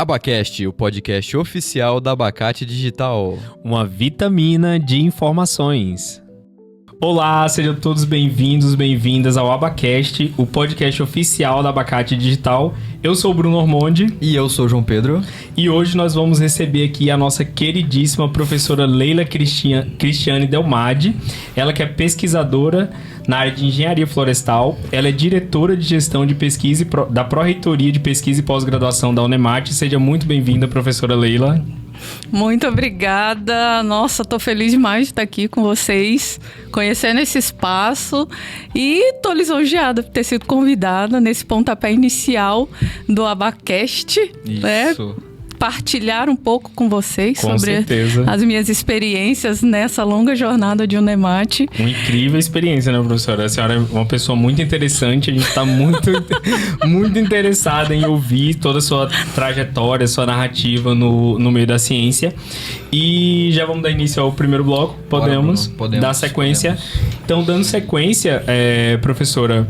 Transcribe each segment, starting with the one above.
Abacast, o podcast oficial da Abacate Digital. Uma vitamina de informações. Olá, sejam todos bem-vindos, bem-vindas ao Abacast, o podcast oficial da Abacate Digital. Eu sou o Bruno Ormondi. E eu sou o João Pedro. E hoje nós vamos receber aqui a nossa queridíssima professora Leila Cristiane Delmadi. Ela que é pesquisadora na área de engenharia florestal. Ela é diretora de gestão de pesquisa da Pró-Reitoria de Pesquisa e Pós-Graduação da Unemate. Seja muito bem-vinda, professora Leila. Muito obrigada. Nossa, tô feliz demais de estar aqui com vocês, conhecendo esse espaço e tô lisonjeada por ter sido convidada nesse pontapé inicial do Abacast, né? Partilhar um pouco com vocês sobre as minhas experiências nessa longa jornada de Unemate. Uma incrível experiência, né, professora? A senhora é uma pessoa muito interessante, a gente está muito, muito interessada em ouvir toda a sua trajetória, sua narrativa no meio da ciência. E já vamos dar início ao primeiro bloco? Podemos dar sequência? Podemos. Então, dando sequência, professora...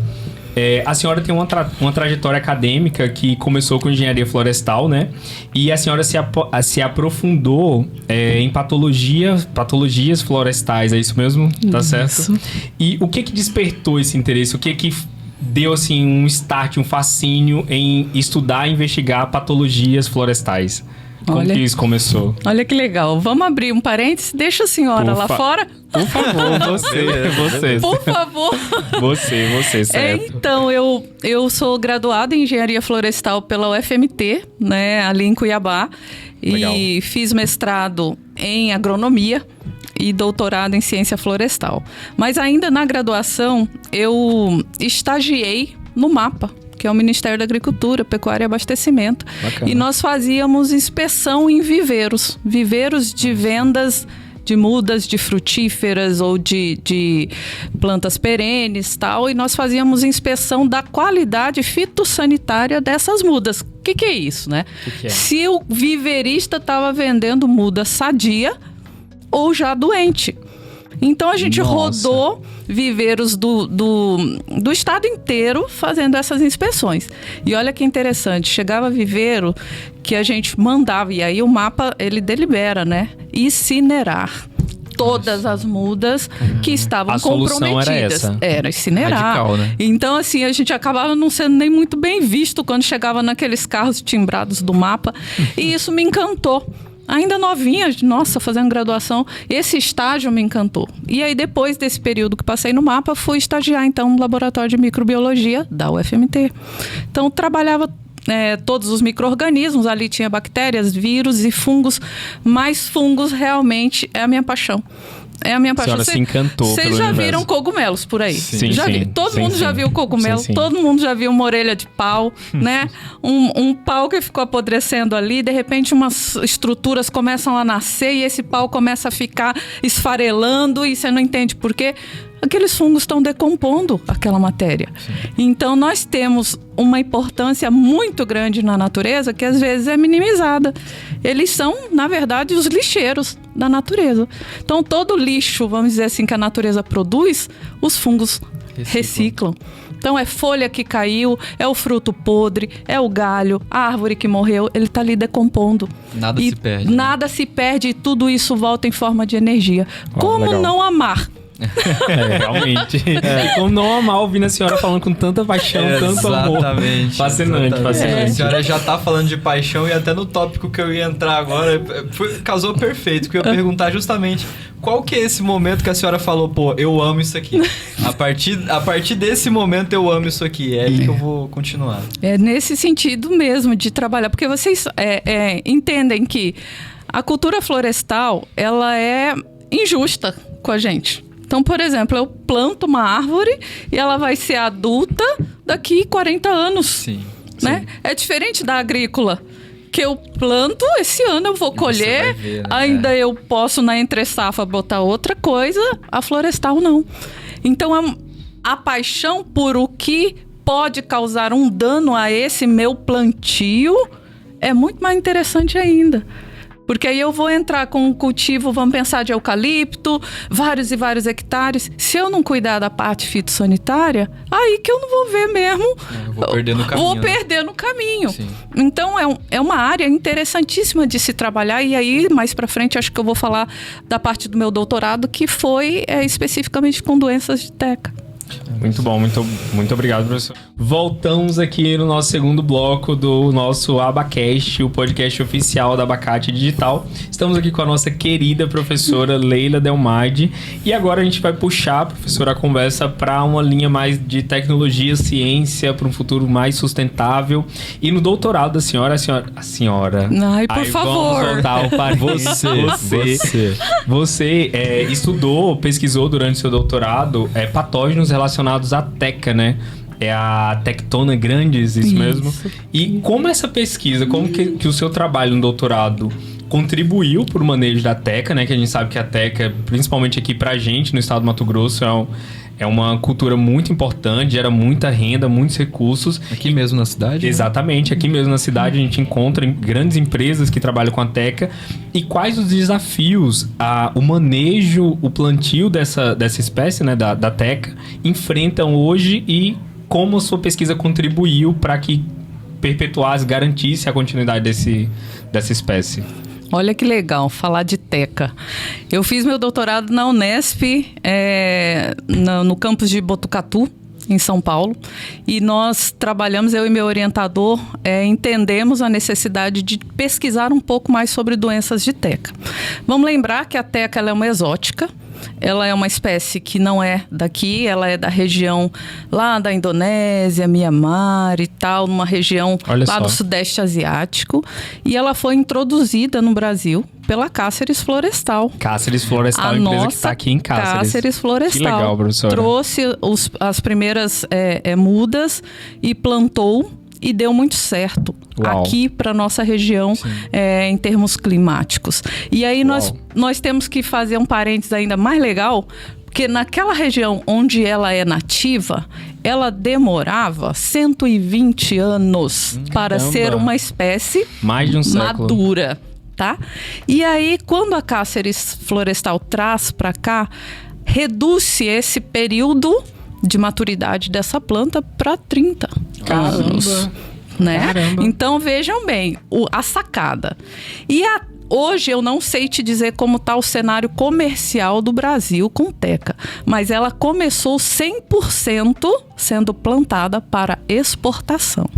a senhora tem uma trajetória acadêmica que começou com engenharia florestal, né? E a senhora se aprofundou em patologias florestais, é isso mesmo? Tá certo? E o que despertou esse interesse? O que deu assim, um start, um fascínio em estudar e investigar patologias florestais? Como que isso começou? Olha que legal. Vamos abrir um parênteses? Deixa a senhora lá fora. Por favor, você. Por favor. Você, certo. Então, eu sou graduada em Engenharia Florestal pela UFMT, né, ali em Cuiabá. Legal. E fiz mestrado em Agronomia e doutorado em Ciência Florestal. Mas ainda na graduação, eu estagiei no MAPA, que é o Ministério da Agricultura, Pecuária e Abastecimento. Bacana. E nós fazíamos inspeção em viveiros de vendas de mudas, de frutíferas ou de plantas perenes, tal, e nós fazíamos inspeção da qualidade fitossanitária dessas mudas. O que é isso, né? Que é? Se o viveirista estava vendendo muda sadia ou já doente. Então a gente rodou viveiros do estado inteiro fazendo essas inspeções. E olha que interessante, chegava viveiro que a gente mandava, e aí o mapa ele delibera, né? Incinerar todas as mudas que estavam comprometidas. Era incinerar. Radical, né? Então, assim, a gente acabava não sendo nem muito bem visto quando chegava naqueles carros timbrados do mapa. E isso me encantou. Ainda novinha, nossa, fazendo graduação, esse estágio me encantou. E aí, depois desse período que passei no mapa, fui estagiar, então, no Laboratório de Microbiologia da UFMT. Então, trabalhava todos os micro-organismos, ali tinha bactérias, vírus e fungos, mas fungos realmente é a minha paixão. É a minha paixão. A senhora se encantou pelo Vocês já viram cogumelos por aí? Sim, já vi. Todo mundo já viu cogumelo, todo mundo já viu uma orelha de pau, né? Um pau que ficou apodrecendo ali, de repente umas estruturas começam a nascer e esse pau começa a ficar esfarelando e você não entende por quê. Aqueles fungos estão decompondo aquela matéria. Sim. Então, nós temos uma importância muito grande na natureza que, às vezes, é minimizada. Eles são, na verdade, os lixeiros da natureza. Então, todo lixo, vamos dizer assim, que a natureza produz, os fungos reciclam. Então, é folha que caiu, é o fruto podre, é o galho, a árvore que morreu, ele está ali decompondo. Nada se perde. Nada se perde e tudo isso volta em forma de energia. Como legal. Não amar? Realmente. E como não amar ouvindo a senhora falando com tanta paixão, tanto amor. Fascinante. A senhora já tá falando de paixão e até no tópico que eu ia entrar agora, casou perfeito, porque eu ia perguntar justamente qual que é esse momento que a senhora falou, pô, eu amo isso aqui. A partir desse momento eu amo isso aqui, é aí que eu vou continuar. É nesse sentido mesmo de trabalhar, porque vocês entendem que a cultura florestal, ela é injusta com a gente. Então, por exemplo, eu planto uma árvore e ela vai ser adulta daqui 40 anos. Sim. Né? É diferente da agrícola, que eu planto, esse ano eu vou colher, ver, né? Ainda eu posso na entre-safra botar outra coisa, a florestal não. Então, a paixão por o que pode causar um dano a esse meu plantio é muito mais interessante ainda. Porque aí eu vou entrar com um cultivo, vamos pensar de eucalipto, vários e vários hectares. Se eu não cuidar da parte fitossanitária, aí que eu não vou ver mesmo. Eu vou perder no caminho. Vou perder no caminho. Sim. Então, é uma área interessantíssima de se trabalhar. E aí, mais pra frente, acho que eu vou falar da parte do meu doutorado, que foi especificamente com doenças de teca. Muito bom, muito obrigado, professor. Voltamos aqui no nosso segundo bloco do nosso Abacast, o podcast oficial da Abacate Digital. Estamos aqui com a nossa querida professora Leila Delmade. E agora a gente vai puxar, professora, a conversa para uma linha mais de tecnologia, ciência, para um futuro mais sustentável. E no doutorado da senhora, a senhora... Ai, por favor. Vamos soltar o parênteses. Você estudou, pesquisou durante seu doutorado patógenos relacionados à teca, né? É a Tectona grandis, isso mesmo? E como essa pesquisa, como que o seu trabalho no doutorado contribuiu para o manejo da teca, né? Que a gente sabe que a teca, principalmente aqui pra gente, no estado do Mato Grosso, é uma cultura muito importante, gera muita renda, muitos recursos. Aqui mesmo na cidade? Exatamente, aqui mesmo na cidade a gente encontra grandes empresas que trabalham com a teca. E quais os desafios o manejo, o plantio dessa espécie, né, da teca, enfrentam hoje e como a sua pesquisa contribuiu para que perpetuasse, garantisse a continuidade dessa espécie? Olha que legal falar de teca. Eu fiz meu doutorado na Unesp, no campus de Botucatu, em São Paulo. E nós trabalhamos, eu e meu orientador, entendemos a necessidade de pesquisar um pouco mais sobre doenças de teca. Vamos lembrar que a teca ela é uma exótica. Ela é uma espécie que não é daqui, ela é da região lá da Indonésia, Mianmar e tal, numa região lá do Sudeste Asiático. E ela foi introduzida no Brasil pela Cáceres Florestal. Cáceres Florestal, a empresa que está aqui em Cáceres. Cáceres Florestal. Que legal, professora. Trouxe as primeiras mudas e plantou. E deu muito certo. Uau. Aqui para nossa região, em termos climáticos. E aí nós temos que fazer um parênteses ainda mais legal, porque naquela região onde ela é nativa, ela demorava 120 anos para ser uma espécie mais de um século. Madura. Tá? E aí, quando a Cáceres Florestal traz para cá, reduz-se esse período de maturidade dessa planta para 30 anos. Né? Caramba. Então, vejam bem, a sacada. E hoje eu não sei te dizer como está o cenário comercial do Brasil com teca, mas ela começou 100% sendo plantada para exportação.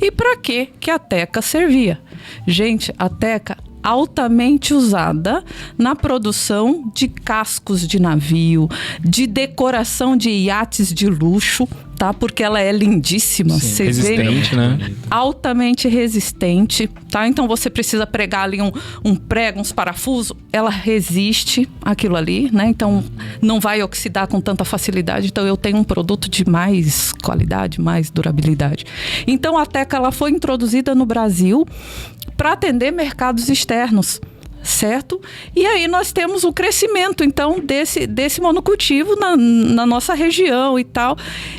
E para que a teca servia? Gente, a teca altamente usada na produção de cascos de navio, de decoração de iates de luxo, tá? Porque ela é lindíssima. Sim, resistente, né? Altamente resistente, tá? Então você precisa pregar ali um prego, uns parafusos, ela resiste àquilo ali, né? Então não vai oxidar com tanta facilidade. Então eu tenho um produto de mais qualidade, mais durabilidade. Então a teca ela foi introduzida no Brasil para atender mercados externos, certo? E aí nós temos o crescimento, então, desse monocultivo na nossa região e tal.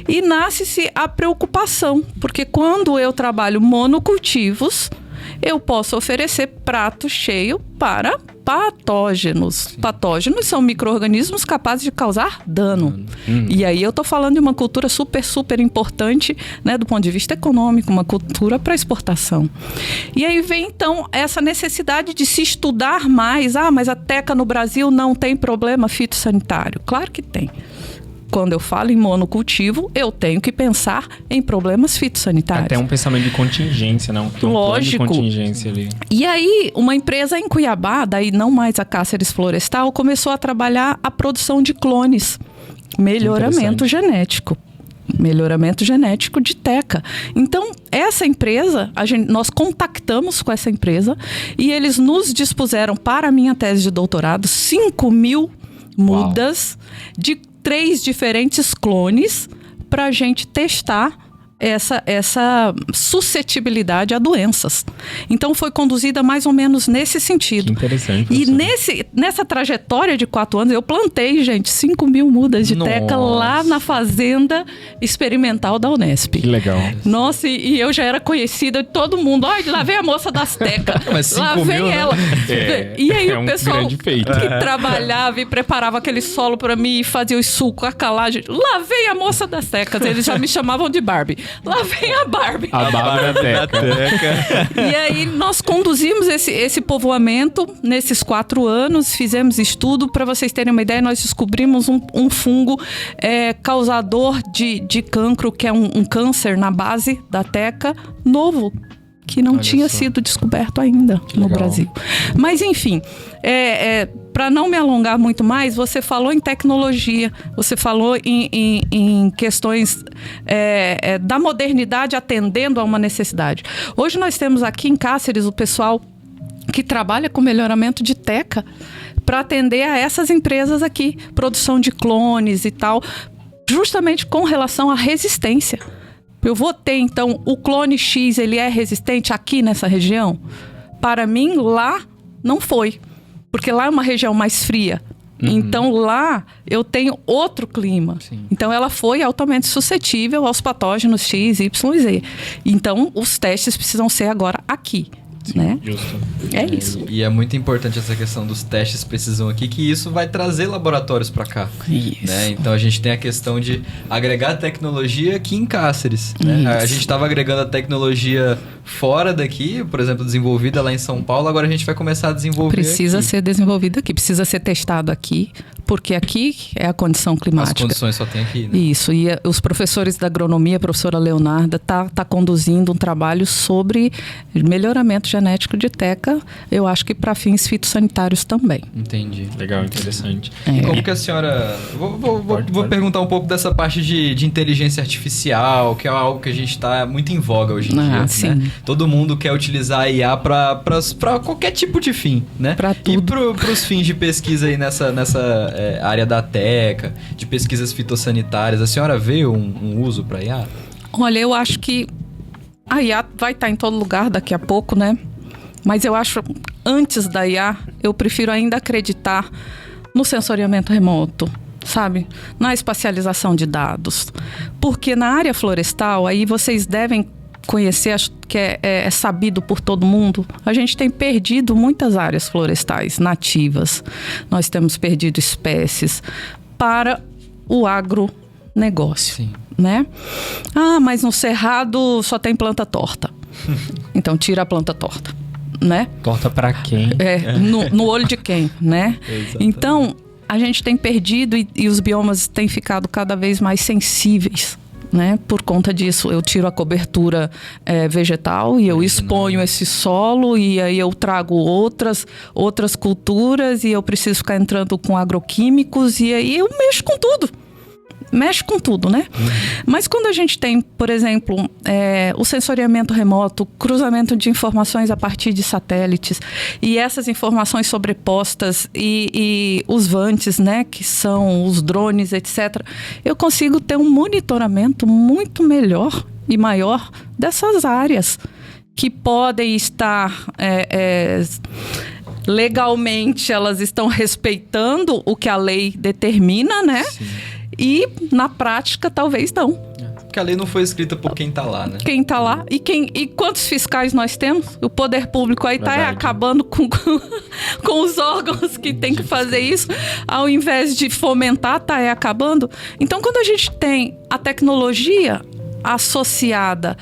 E nasce-se a preocupação, porque quando eu trabalho monocultivos, eu posso oferecer prato cheio para patógenos. Sim. Patógenos são micro-organismos capazes de causar dano. E aí eu tô falando de uma cultura super, super importante, né, do ponto de vista econômico, uma cultura para exportação. E aí vem, então, essa necessidade de se estudar mais. Mas a teca no Brasil não tem problema fitossanitário. Claro que tem. Quando eu falo em monocultivo, eu tenho que pensar em problemas fitossanitários. Até um pensamento de contingência, não? Tem um Lógico. Plano de contingência ali. E aí, uma empresa em Cuiabá, daí não mais a Cáceres Florestal, começou a trabalhar a produção de clones. Melhoramento genético. Melhoramento genético de teca. Então, essa empresa, nós contactamos com essa empresa e eles nos dispuseram para a minha tese de doutorado 5.000 mudas de 3 diferentes clones para a gente testar essa suscetibilidade a doenças. Então foi conduzida mais ou menos nesse sentido. Que interessante. E nessa trajetória de 4 anos, eu plantei, gente, 5.000 mudas de teca lá na fazenda experimental da Unesp. Que legal. Nossa, e eu já era conhecida de todo mundo. Olha, lá vem a moça das tecas. Mas 5 lá mil, vem né? ela. E aí o um pessoal grande feito. que trabalhava e preparava aquele solo pra mim e fazia os sucos, a calagem. Lá vem a moça das tecas. Eles já me chamavam de Barbie. Lá vem a Barbie. A Bárbara Teca. E aí nós conduzimos esse povoamento nesses 4 anos, fizemos estudo. Para vocês terem uma ideia, nós descobrimos um fungo causador de cancro, que é um câncer na base da teca, novo, que não tinha sido descoberto ainda no Brasil. Mas enfim, para não me alongar muito mais, você falou em tecnologia, você falou em questões da modernidade atendendo a uma necessidade. Hoje nós temos aqui em Cáceres o pessoal que trabalha com melhoramento de teca para atender a essas empresas aqui, produção de clones e tal, justamente com relação à resistência. Eu vou ter, então, o clone X, ele é resistente aqui nessa região? Para mim, lá não foi. Porque lá é uma região mais fria. Então, lá eu tenho outro clima. Sim. Então, ela foi altamente suscetível aos patógenos X, Y e Z. Então, os testes precisam ser agora aqui. Sim, né? Justo. É isso. E é muito importante essa questão dos testes precisão aqui, que isso vai trazer laboratórios para cá. Isso. Né? Então a gente tem a questão de agregar tecnologia aqui em Cáceres. Né? A gente estava agregando a tecnologia fora daqui, por exemplo, desenvolvida lá em São Paulo, agora a gente vai começar a desenvolver Precisa aqui. ser desenvolvido aqui, precisa ser testado aqui, porque aqui é a condição climática. As condições só tem aqui, né? Isso, e os professores da agronomia, a professora Leonarda, tá conduzindo um trabalho sobre melhoramento genético de teca, eu acho que para fins fitossanitários também. Entendi. Legal, interessante. E como que a senhora... Vou perguntar um pouco dessa parte de inteligência artificial, que é algo que a gente está muito em voga hoje em dia. Sim. Né? Todo mundo quer utilizar a IA para qualquer tipo de fim, né? Para tudo. E para os fins de pesquisa aí nessa área da teca, de pesquisas fitossanitárias, a senhora vê um uso para IA? Olha, eu acho que a IA vai estar em todo lugar daqui a pouco, né? Mas eu acho, antes da IA, eu prefiro ainda acreditar no sensoriamento remoto, sabe? Na espacialização de dados. Porque na área florestal, aí vocês devem conhecer, acho que é sabido por todo mundo, a gente tem perdido muitas áreas florestais nativas. Nós temos perdido espécies para o agronegócio. Sim. Né? Ah, mas no cerrado só tem planta torta. Então tira a planta torta, né? Torta para quem? No olho de quem, né? Então a gente tem perdido e os biomas têm ficado cada vez mais sensíveis, né? Por conta disso, eu tiro a cobertura vegetal e eu exponho esse solo, e aí eu trago outras culturas, e eu preciso ficar entrando com agroquímicos, e aí eu mexo com tudo. Mexe com tudo, né? Mas quando a gente tem, por exemplo, o sensoriamento remoto, cruzamento de informações a partir de satélites, e essas informações sobrepostas e os VANTs, né, que são os drones, etc., eu consigo ter um monitoramento muito melhor e maior dessas áreas que podem estar... legalmente, elas estão respeitando o que a lei determina, né? Sim. E na prática, talvez não. Porque a lei não foi escrita por quem tá lá, né? Quem tá lá. E quantos fiscais nós temos? O poder público aí tá acabando com os órgãos que tem que fazer isso. Ao invés de fomentar, tá acabando. Então, quando a gente tem a tecnologia associada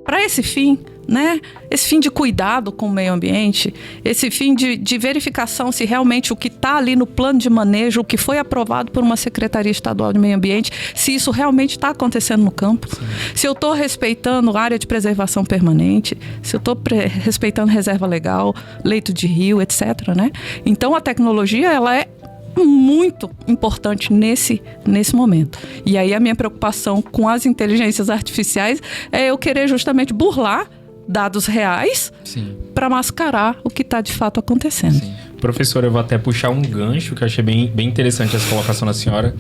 para esse fim, né? Esse fim de cuidado com o meio ambiente, esse fim de verificação se realmente o que está ali no plano de manejo, o que foi aprovado por uma Secretaria Estadual de Meio Ambiente, se isso realmente está acontecendo no campo. Sim. Se eu estou respeitando área de preservação permanente, se eu estou respeitando reserva legal, leito de rio, etc., né? Então a tecnologia, ela é muito importante nesse momento. E aí a minha preocupação com as inteligências artificiais é eu querer justamente burlar dados reais para mascarar o que está de fato acontecendo. Sim. Professora, eu vou até puxar um gancho que eu achei bem interessante essa colocação da senhora.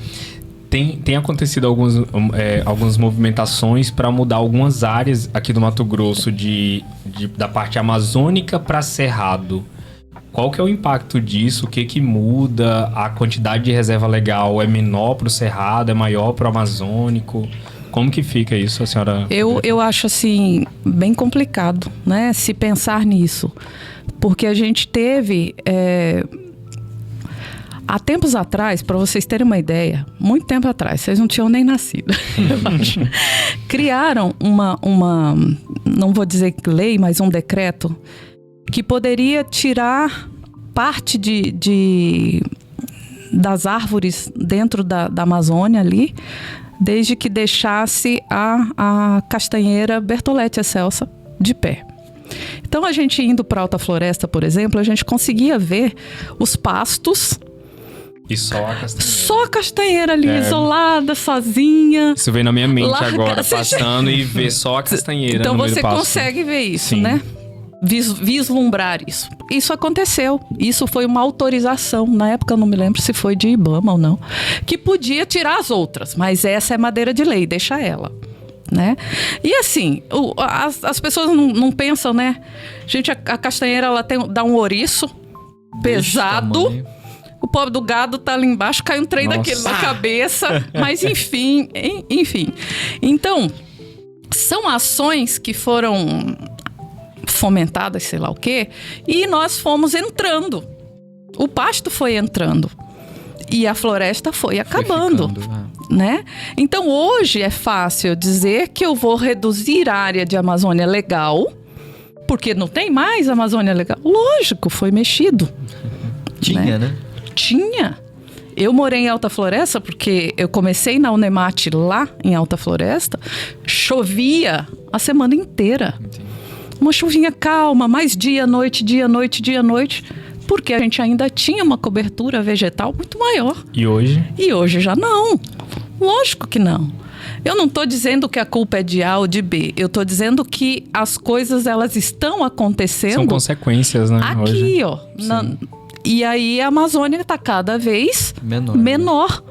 Tem acontecido algumas movimentações para mudar algumas áreas aqui do Mato Grosso da parte amazônica para Cerrado. Qual que é o impacto disso? O que muda? A quantidade de reserva legal é menor para o Cerrado, é maior para o amazônico? Como que fica isso, a senhora? Eu acho, assim, bem complicado, né? Se pensar nisso. Porque a gente teve... Há tempos atrás, para vocês terem uma ideia, muito tempo atrás, vocês não tinham nem nascido, eu acho. Criaram uma, não vou dizer lei, mas um decreto que poderia tirar parte das árvores dentro da Amazônia ali, desde que deixasse a castanheira Bertholletia excelsa de pé. Então, a gente indo para Alta Floresta, por exemplo, a gente conseguia ver os pastos. E só a castanheira. Só a castanheira ali, isolada, sozinha. Isso veio na minha mente agora, passando e ver só a castanheira. Então no meio você do pasto. consegue ver isso, Sim. né? Vislumbrar isso. Isso aconteceu. Isso foi uma autorização. Na época eu não me lembro se foi de IBAMA ou não. Que podia tirar as outras, mas essa é madeira de lei, deixa ela. Né? E assim, as pessoas não pensam, né? Gente, a castanheira ela dá um ouriço pesado. O pobre do gado tá ali embaixo, cai um trem daquele na cabeça. Mas enfim. Então, são ações que foram fomentadas, sei lá o quê, e nós fomos entrando. O pasto foi entrando. E a floresta foi acabando. Né? Então, hoje é fácil dizer que eu vou reduzir a área de Amazônia Legal, porque não tem mais Amazônia Legal. Lógico, foi mexido. Tinha, né? Tinha. Eu morei em Alta Floresta porque eu comecei na Unemate lá em Alta Floresta. Chovia a semana inteira. Entendi. Uma chuvinha calma, mais dia, noite, dia, noite, dia, noite. Porque a gente ainda tinha uma cobertura vegetal muito maior. E hoje? E hoje já não. Lógico que não. Eu não estou dizendo que a culpa é de A ou de B. Eu estou dizendo que as coisas elas estão acontecendo. São consequências, né? Aqui, hoje. ó. E aí a Amazônia está cada vez menor.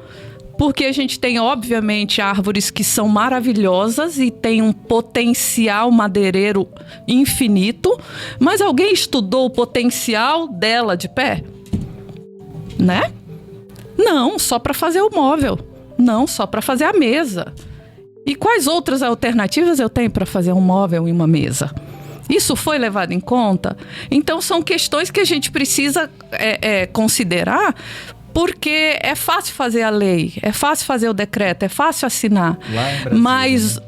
Porque a gente tem, obviamente, árvores que são maravilhosas e tem um potencial madeireiro infinito. Mas alguém estudou o potencial dela de pé? Né? Não, só para fazer o móvel. Não, só para fazer a mesa. E quais outras alternativas eu tenho para fazer um móvel e uma mesa? Isso foi levado em conta? Então, são questões que a gente precisa considerar, porque é fácil fazer a lei, é fácil fazer o decreto, é fácil assinar. Lá em Brasília, mas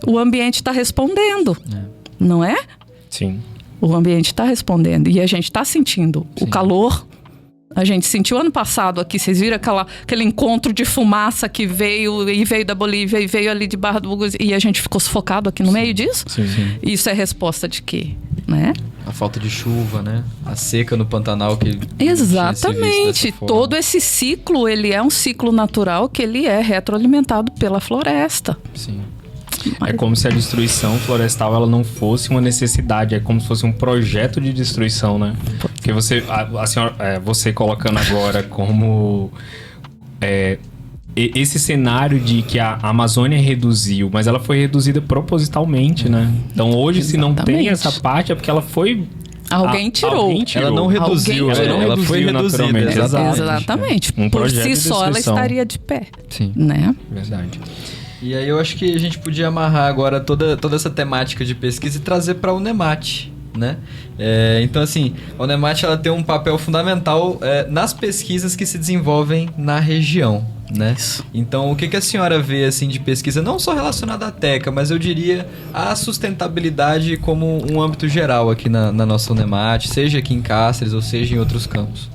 o ambiente está respondendo, não é? Sim. O ambiente está respondendo e a gente está sentindo o calor. A gente sentiu ano passado aqui, vocês viram aquele encontro de fumaça que veio da Bolívia e veio ali de Barra do Bugos e a gente ficou sufocado aqui no meio disso? Sim. Isso é resposta de quê? Né? A falta de chuva, né? A seca no Pantanal que... Exatamente. Todo esse ciclo, ele é um ciclo natural que ele é retroalimentado pela floresta. Sim. É como se a destruição florestal ela não fosse uma necessidade, é como se fosse um projeto de destruição, né? Porque a senhora, você colocando agora como esse cenário de que a Amazônia reduziu, mas ela foi reduzida propositalmente, né? Então hoje, se não tem essa parte, é porque ela foi... Alguém tirou. Ela não reduziu, ela foi reduzida. Exatamente. Por si só, ela estaria de pé. Sim. Né? Verdade. E aí eu acho que a gente podia amarrar agora toda essa temática de pesquisa e trazer para a Unemate, né? Então, assim, a Unemate ela tem um papel fundamental nas pesquisas que se desenvolvem na região, né? Isso. Então, o que a senhora vê, assim, de pesquisa, não só relacionada à Teca, mas eu diria a sustentabilidade como um âmbito geral aqui na nossa Unemate, seja aqui em Cáceres ou seja em outros campos?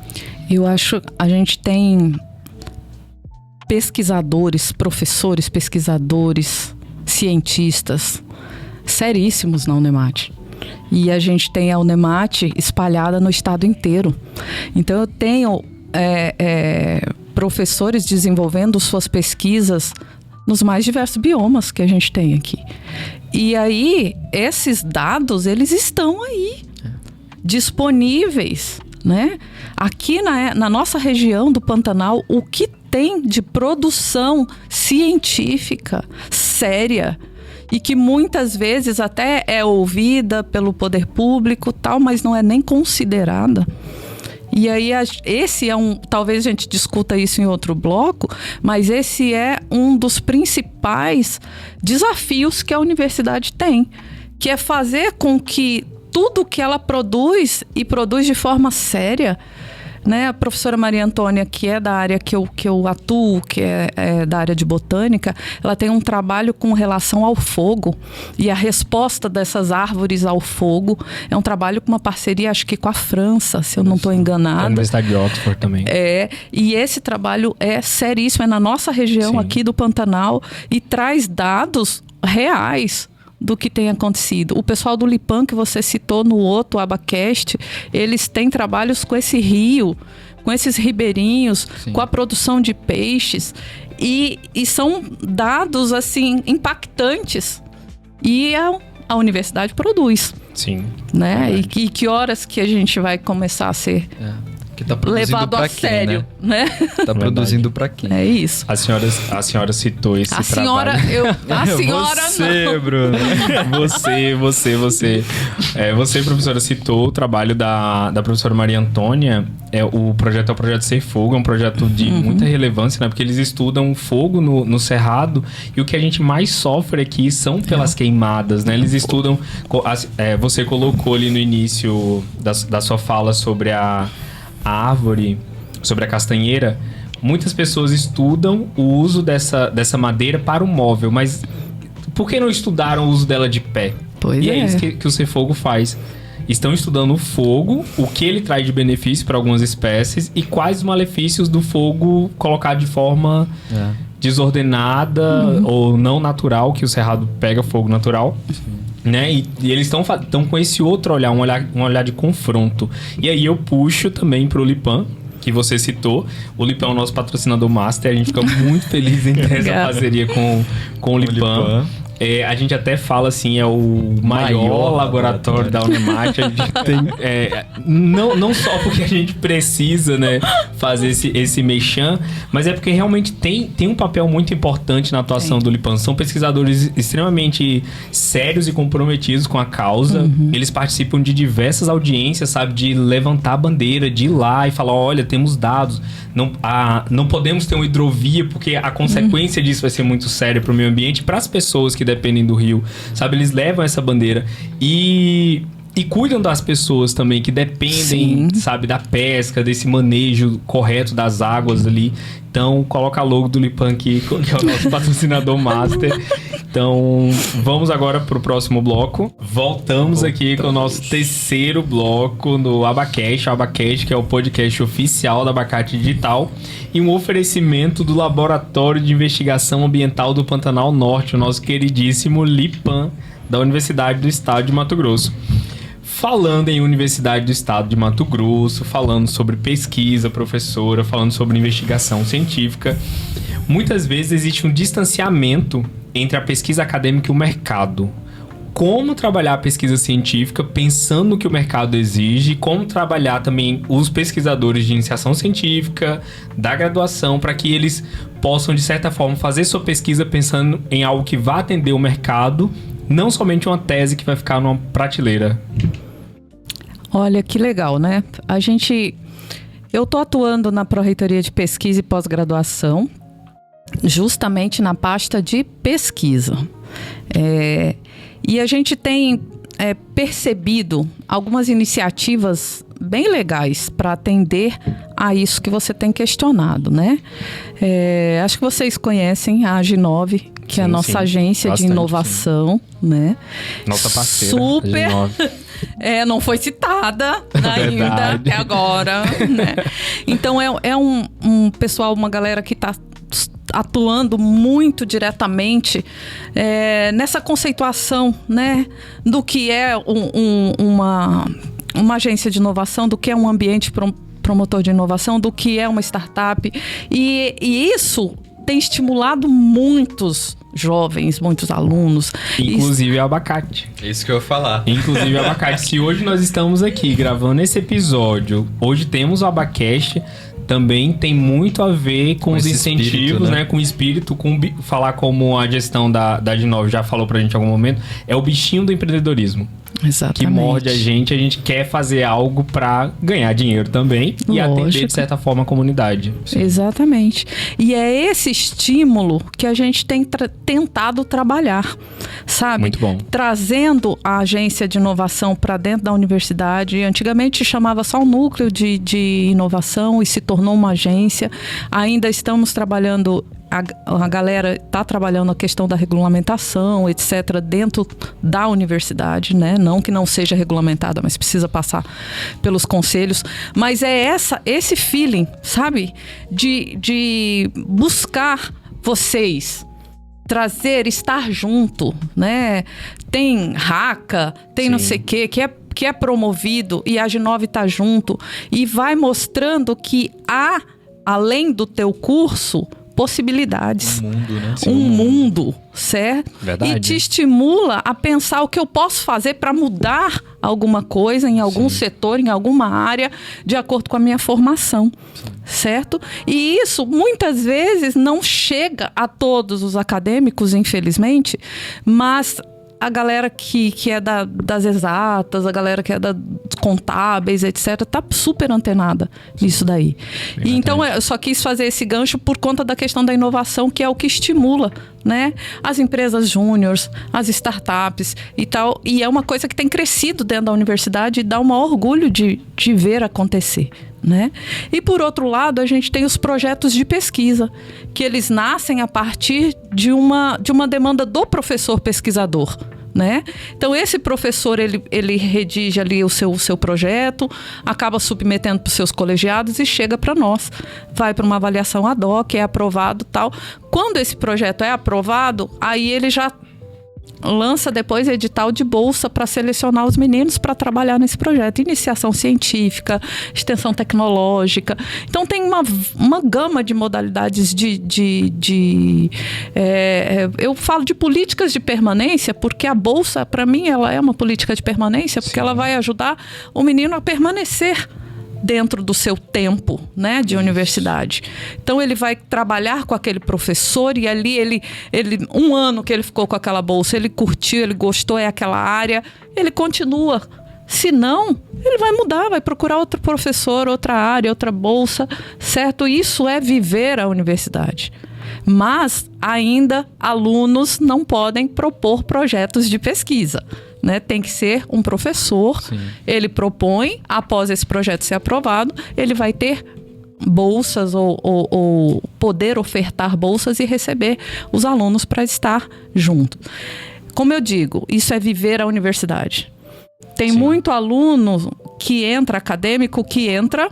Eu acho que a gente tem... pesquisadores, professores, pesquisadores, cientistas seríssimos na Unemate. E a gente tem a Unemate espalhada no estado inteiro. Então eu tenho professores desenvolvendo suas pesquisas nos mais diversos biomas que a gente tem aqui. E aí, esses dados, eles estão aí, disponíveis, né? Aqui na nossa região do Pantanal, o que tem de produção científica séria e que muitas vezes até é ouvida pelo poder público, tal, mas não é nem considerada. E aí, esse é talvez a gente discuta isso em outro bloco, mas esse é um dos principais desafios que a universidade tem, que é fazer com que tudo que ela produz, e produz de forma séria, né? A professora Maria Antônia, que é da área que eu atuo, que é da área de botânica, ela tem um trabalho com relação ao fogo e a resposta dessas árvores ao fogo. É um trabalho com uma parceria, acho que com a França, se eu não estou enganada. A Universidade de Oxford também. E esse trabalho é seríssimo, é na nossa região, sim, aqui do Pantanal, e traz dados reais do que tem acontecido. O pessoal do Lipan, que você citou no outro Abacast, eles têm trabalhos com esse rio, com esses ribeirinhos, sim, com a produção de peixes, e são dados assim impactantes. E a universidade produz. Sim. Né? E que horas que a gente vai começar a ser que tá produzindo levado a sério, né? Tá produzindo pra quem? É isso. A senhora citou esse trabalho. A senhora você, não. Bruno. Você, professora, citou o trabalho da professora Maria Antônia. O projeto é o Projeto Ser Fogo, é um projeto de muita relevância, né? Porque eles estudam fogo no cerrado, e o que a gente mais sofre aqui são pelas queimadas, né? Eles estudam... você colocou ali no início da sua fala sobre a árvore, sobre a castanheira. Muitas pessoas estudam o uso dessa madeira para o móvel, mas por que não estudaram o uso dela de pé? Pois é isso que o Ser Fogo faz. Estão estudando o fogo, o que ele traz de benefício para algumas espécies e quais os malefícios do fogo colocado de forma desordenada ou não natural, que o cerrado pega fogo natural. Né? E eles estão com esse outro olhar, um olhar de confronto. E aí eu puxo também pro Lipan, que você citou. O Lipan é o nosso patrocinador master. A gente fica muito feliz em ter essa parceria com o Lipan. A gente até fala assim, é o maior laboratório da Unemate. A gente tem, não só porque a gente precisa, né, fazer esse merchan, mas é porque realmente tem um papel muito importante na atuação do Lipan. São pesquisadores extremamente sérios e comprometidos com a causa. Eles participam de diversas audiências, sabe, de levantar a bandeira, de ir lá e falar, olha, temos dados, não podemos ter uma hidrovia porque a consequência disso vai ser muito séria para o meio ambiente, para as pessoas que dependem do rio, sabe? Eles levam essa bandeira e cuidam das pessoas também que dependem, sabe, da pesca, desse manejo correto das águas ali. Então, coloca a logo do Lipan aqui, que é o nosso patrocinador master. Então, vamos agora pro próximo bloco. Voltamos aqui com o nosso terceiro bloco no Abacast. O Abacast, que é o podcast oficial da Abacate Digital. E um oferecimento do Laboratório de Investigação Ambiental do Pantanal Norte, o nosso queridíssimo Lipan, da Universidade do Estado de Mato Grosso. Falando em Universidade do Estado de Mato Grosso, falando sobre pesquisa, professora, falando sobre investigação científica, muitas vezes existe um distanciamento entre a pesquisa acadêmica e o mercado. Como trabalhar a pesquisa científica pensando no que o mercado exige, como trabalhar também os pesquisadores de iniciação científica, da graduação, para que eles possam, de certa forma, fazer sua pesquisa pensando em algo que vá atender o mercado, não somente uma tese que vai ficar numa prateleira. Olha, que legal, né? Eu tô atuando na Pró-Reitoria de Pesquisa e Pós-Graduação, justamente na pasta de pesquisa. E a gente tem percebido algumas iniciativas bem legais para atender a isso que você tem questionado, né? Acho que vocês conhecem a Ag9, que é a nossa agência de inovação, né? Nossa parceira. Super. Não foi citada ainda até agora, né? Então é um pessoal, uma galera que está atuando muito diretamente nessa conceituação, né, do que é uma agência de inovação, do que é um ambiente promotor de inovação, do que é uma startup. E isso tem estimulado muitos jovens, muitos alunos. Inclusive o Abacate. Isso que eu ia falar. Inclusive o Abacate. Se hoje nós estamos aqui gravando esse episódio, hoje temos o Abacast, também tem muito a ver com os incentivos, espírito, né? Com o espírito, falar como a gestão da Dinov já falou pra gente em algum momento, é o bichinho do empreendedorismo. Exatamente. Que morde a gente quer fazer algo pra ganhar dinheiro também e atender, de certa forma, a comunidade. Sim. Exatamente. E é esse estímulo que a gente tem tentado trabalhar, sabe? Muito bom. Trazendo a agência de inovação para dentro da universidade. Antigamente chamava só o núcleo de inovação e se tornou uma agência. Ainda estamos trabalhando... A galera está trabalhando a questão da regulamentação, etc., dentro da universidade, né? Não que não seja regulamentada, mas precisa passar pelos conselhos. Mas é esse feeling, sabe? De buscar vocês, trazer, estar junto, né? Tem RACA, tem não sei o quê, que é promovido e a Dinov está junto e vai mostrando que há, além do teu curso, possibilidades. Um mundo, né? Um mundo, certo? Verdade. E te estimula a pensar o que eu posso fazer para mudar alguma coisa em algum setor, em alguma área, de acordo com a minha formação, certo? E isso, muitas vezes, não chega a todos os acadêmicos, infelizmente, mas... A galera que é das exatas, a galera que é dos contábeis, etc., tá super antenada nisso daí. E então, eu só quis fazer esse gancho por conta da questão da inovação, que é o que estimula, né? As empresas júniores, as startups e tal. E é uma coisa que tem crescido dentro da universidade e dá um maior orgulho de ver acontecer, né? E por outro lado, a gente tem os projetos de pesquisa, que eles nascem a partir de uma demanda do professor pesquisador, né? Então esse professor ele redige ali o seu projeto, acaba submetendo para os seus colegiados e chega para nós, vai para uma avaliação ad hoc, é aprovado, tal. Quando esse projeto é aprovado, aí ele já lança depois edital de bolsa para selecionar os meninos para trabalhar nesse projeto. Iniciação científica, extensão tecnológica. Então tem uma gama de modalidades eu falo de políticas de permanência, porque a bolsa, para mim, ela é uma política de permanência, porque ela vai ajudar o menino a permanecer dentro do seu tempo, né, de universidade. Então ele vai trabalhar com aquele professor e ali ele um ano que ele ficou com aquela bolsa, ele curtiu, ele gostou, é aquela área, ele continua. Se não, ele vai mudar, vai procurar outro professor, outra área, outra bolsa, certo? Isso é viver a universidade. Mas ainda alunos não podem propor projetos de pesquisa, né? Tem que ser um professor. Sim. Ele propõe, após esse projeto ser aprovado, ele vai ter bolsas ou poder ofertar bolsas e receber os alunos para estar junto. Como eu digo, isso é viver a universidade. Tem muito aluno que entra, acadêmico, que entra,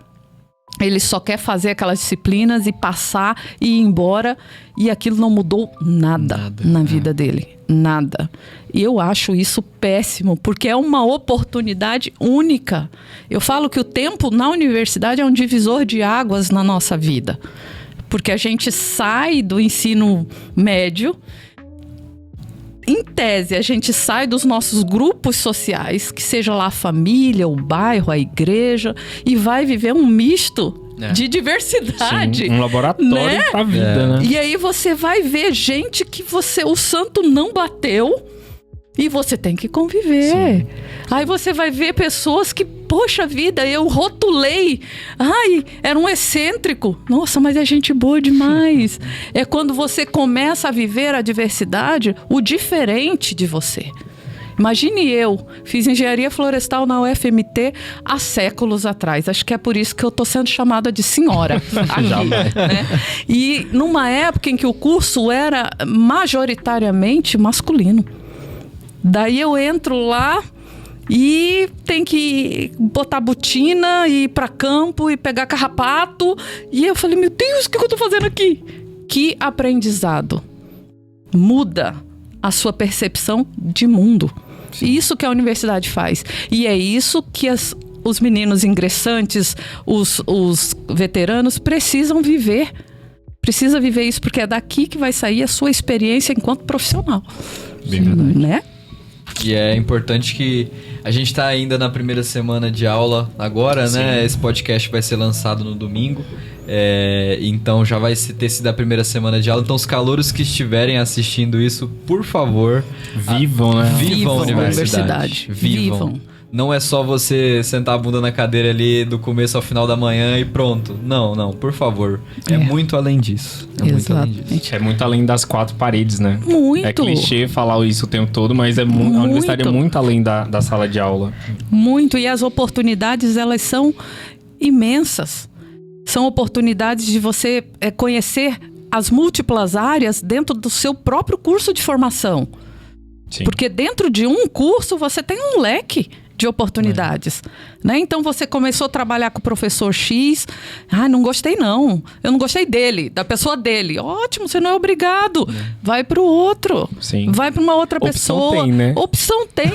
ele só quer fazer aquelas disciplinas e passar e ir embora, e aquilo não mudou nada na vida dele. Nada. E eu acho isso péssimo, porque é uma oportunidade única. Eu falo que o tempo na universidade é um divisor de águas na nossa vida. Porque a gente sai do ensino médio, em tese, a gente sai dos nossos grupos sociais, que seja lá a família, o bairro, a igreja, e vai viver um misto de diversidade. Sim, um laboratório, né? Pra vida, né? E aí você vai ver gente que o santo não bateu e você tem que conviver. Sim. Aí você vai ver pessoas que, poxa vida, eu rotulei. Ai, era um excêntrico. Nossa, mas é gente boa demais. É quando você começa a viver a diversidade, o diferente de você. Imagine eu, fiz engenharia florestal na UFMT há séculos atrás. Acho que é por isso que eu estou sendo chamada de senhora aqui, né? E numa época em que o curso era majoritariamente masculino. Daí eu entro lá e tem que botar botina e ir para campo e pegar carrapato. E eu falei, meu Deus, o que eu estou fazendo aqui? Que aprendizado. Muda a sua percepção de mundo. Sim. Isso que a universidade faz. E é isso que os meninos ingressantes, os veteranos precisam viver. Precisa viver isso, porque é daqui que vai sair a sua experiência enquanto profissional. Bem verdade. Né? E é importante que a gente está ainda na primeira semana de aula agora, sim, né? Esse podcast vai ser lançado no domingo. Então já vai ter sido a primeira semana de aula. Então os calouros que estiverem assistindo isso, por favor... Vivam, né? Vivam a universidade. Vivam. Não é só você sentar a bunda na cadeira ali do começo ao final da manhã e pronto. Não, por favor. É muito além disso. Muito além disso. É muito além das 4 paredes, né? Muito. É clichê falar isso o tempo todo, mas a universidade é muito além da sala de aula. Muito. E as oportunidades, elas são imensas. São oportunidades de você conhecer as múltiplas áreas dentro do seu próprio curso de formação. Sim. Porque dentro de um curso você tem um leque de oportunidades, né? Então você começou a trabalhar com o professor X, não gostei não, eu não gostei dele, da pessoa dele, ótimo, você não é obrigado, vai para o outro, Sim. vai para uma outra Opção pessoa, tem, né? Opção tem,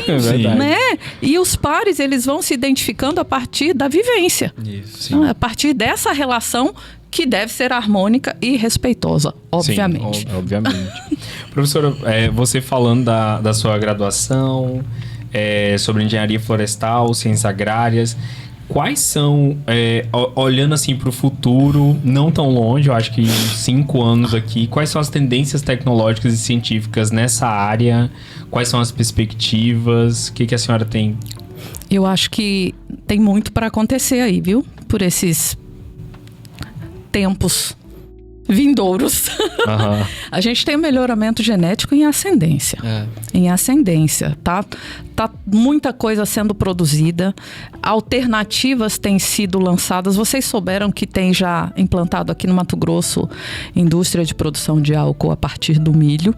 né? E os pares, eles vão se identificando a partir da vivência, Isso. a partir dessa relação que deve ser harmônica e respeitosa, obviamente. Sim, obviamente. Professora, você falando da sua graduação, sobre engenharia florestal, ciências agrárias, quais são, olhando assim para o futuro, não tão longe, eu acho que 5 anos aqui, quais são as tendências tecnológicas e científicas nessa área? Quais são as perspectivas? O que a senhora tem? Eu acho que tem muito para acontecer aí, viu? Por esses tempos vindouros. Uhum. A gente tem um melhoramento genético em ascendência. Em ascendência, tá? Tá muita coisa sendo produzida. Alternativas têm sido lançadas. Vocês souberam que tem já implantado aqui no Mato Grosso indústria de produção de álcool a partir do milho.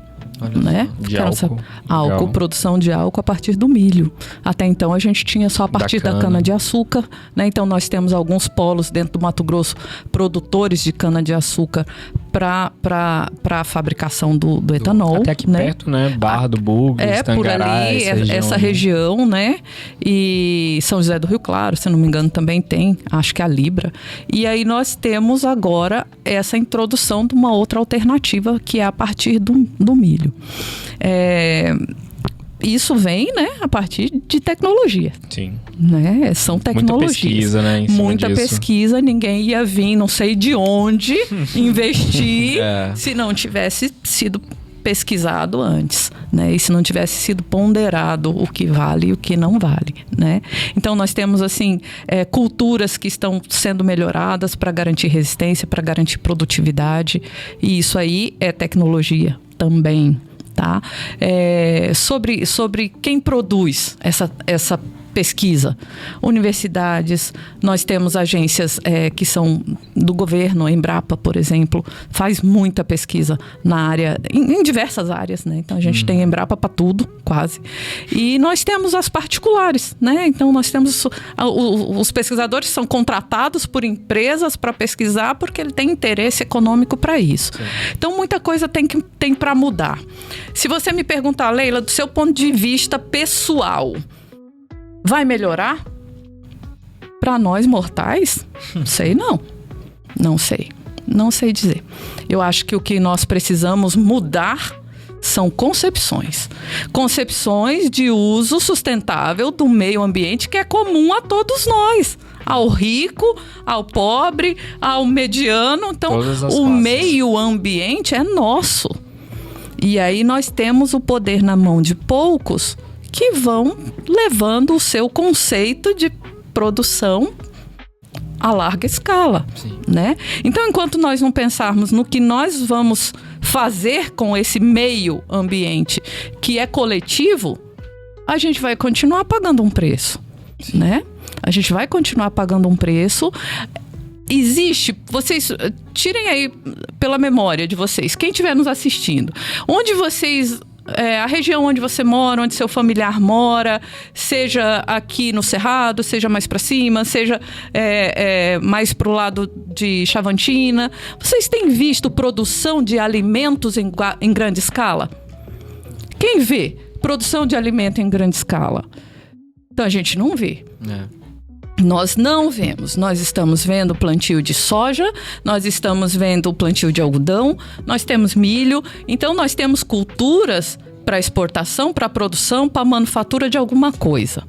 Né? De álcool. Álcool, produção de álcool a partir do milho. Até então a gente tinha só a partir da cana-de-açúcar, né? Então nós temos alguns polos dentro do Mato Grosso, produtores de cana-de-açúcar para a fabricação do etanol. Até aqui né? perto, né? Barra do Bugres, Tangará, por ali, essa região, né? E São José do Rio Claro, se não me engano, também tem, acho que a Libra. E aí nós temos agora essa introdução de uma outra alternativa que é a partir do milho. Isso vem, né, a partir de tecnologia. Sim. Né? São tecnologias. Muita pesquisa, né? Em cima Muita disso. pesquisa, ninguém ia vir, não sei de onde, investir se não tivesse sido pesquisado antes, né? E se não tivesse sido ponderado o que vale e o que não vale, né? Então nós temos assim culturas que estão sendo melhoradas para garantir resistência, para garantir produtividade, e isso aí é tecnologia também, tá? Sobre quem produz essa pesquisa. Universidades, nós temos agências que são do governo, a Embrapa, por exemplo, faz muita pesquisa na área, em diversas áreas, né? Então a gente tem Embrapa para tudo, quase. E nós temos as particulares, né? Então nós temos os pesquisadores são contratados por empresas para pesquisar porque ele tem interesse econômico para isso. Sim. Então muita coisa tem para mudar. Se você me perguntar, Leila, do seu ponto de vista pessoal, vai melhorar? Para nós mortais? Sei não. Não sei. Não sei dizer. Eu acho que o que nós precisamos mudar são concepções. Concepções de uso sustentável do meio ambiente que é comum a todos nós. Ao rico, ao pobre, ao mediano. Então, o meio ambiente é nosso. E aí nós temos o poder na mão de poucos que vão levando o seu conceito de produção a larga escala, né? Então, enquanto nós não pensarmos no que nós vamos fazer com esse meio ambiente que é coletivo, a gente vai continuar pagando um preço, né? A gente vai continuar pagando um preço. Existe, vocês tirem aí pela memória de vocês, quem estiver nos assistindo, onde vocês... a região onde você mora, onde seu familiar mora, seja aqui no Cerrado, seja mais para cima, seja mais para o lado de Chavantina. Vocês têm visto produção de alimentos em grande escala? Quem vê produção de alimento em grande escala? Então a gente não vê. Nós não vemos. Nós estamos vendo o plantio de soja, nós estamos vendo o plantio de algodão, nós temos milho. Então, nós temos culturas para exportação, para produção, para manufatura de alguma coisa.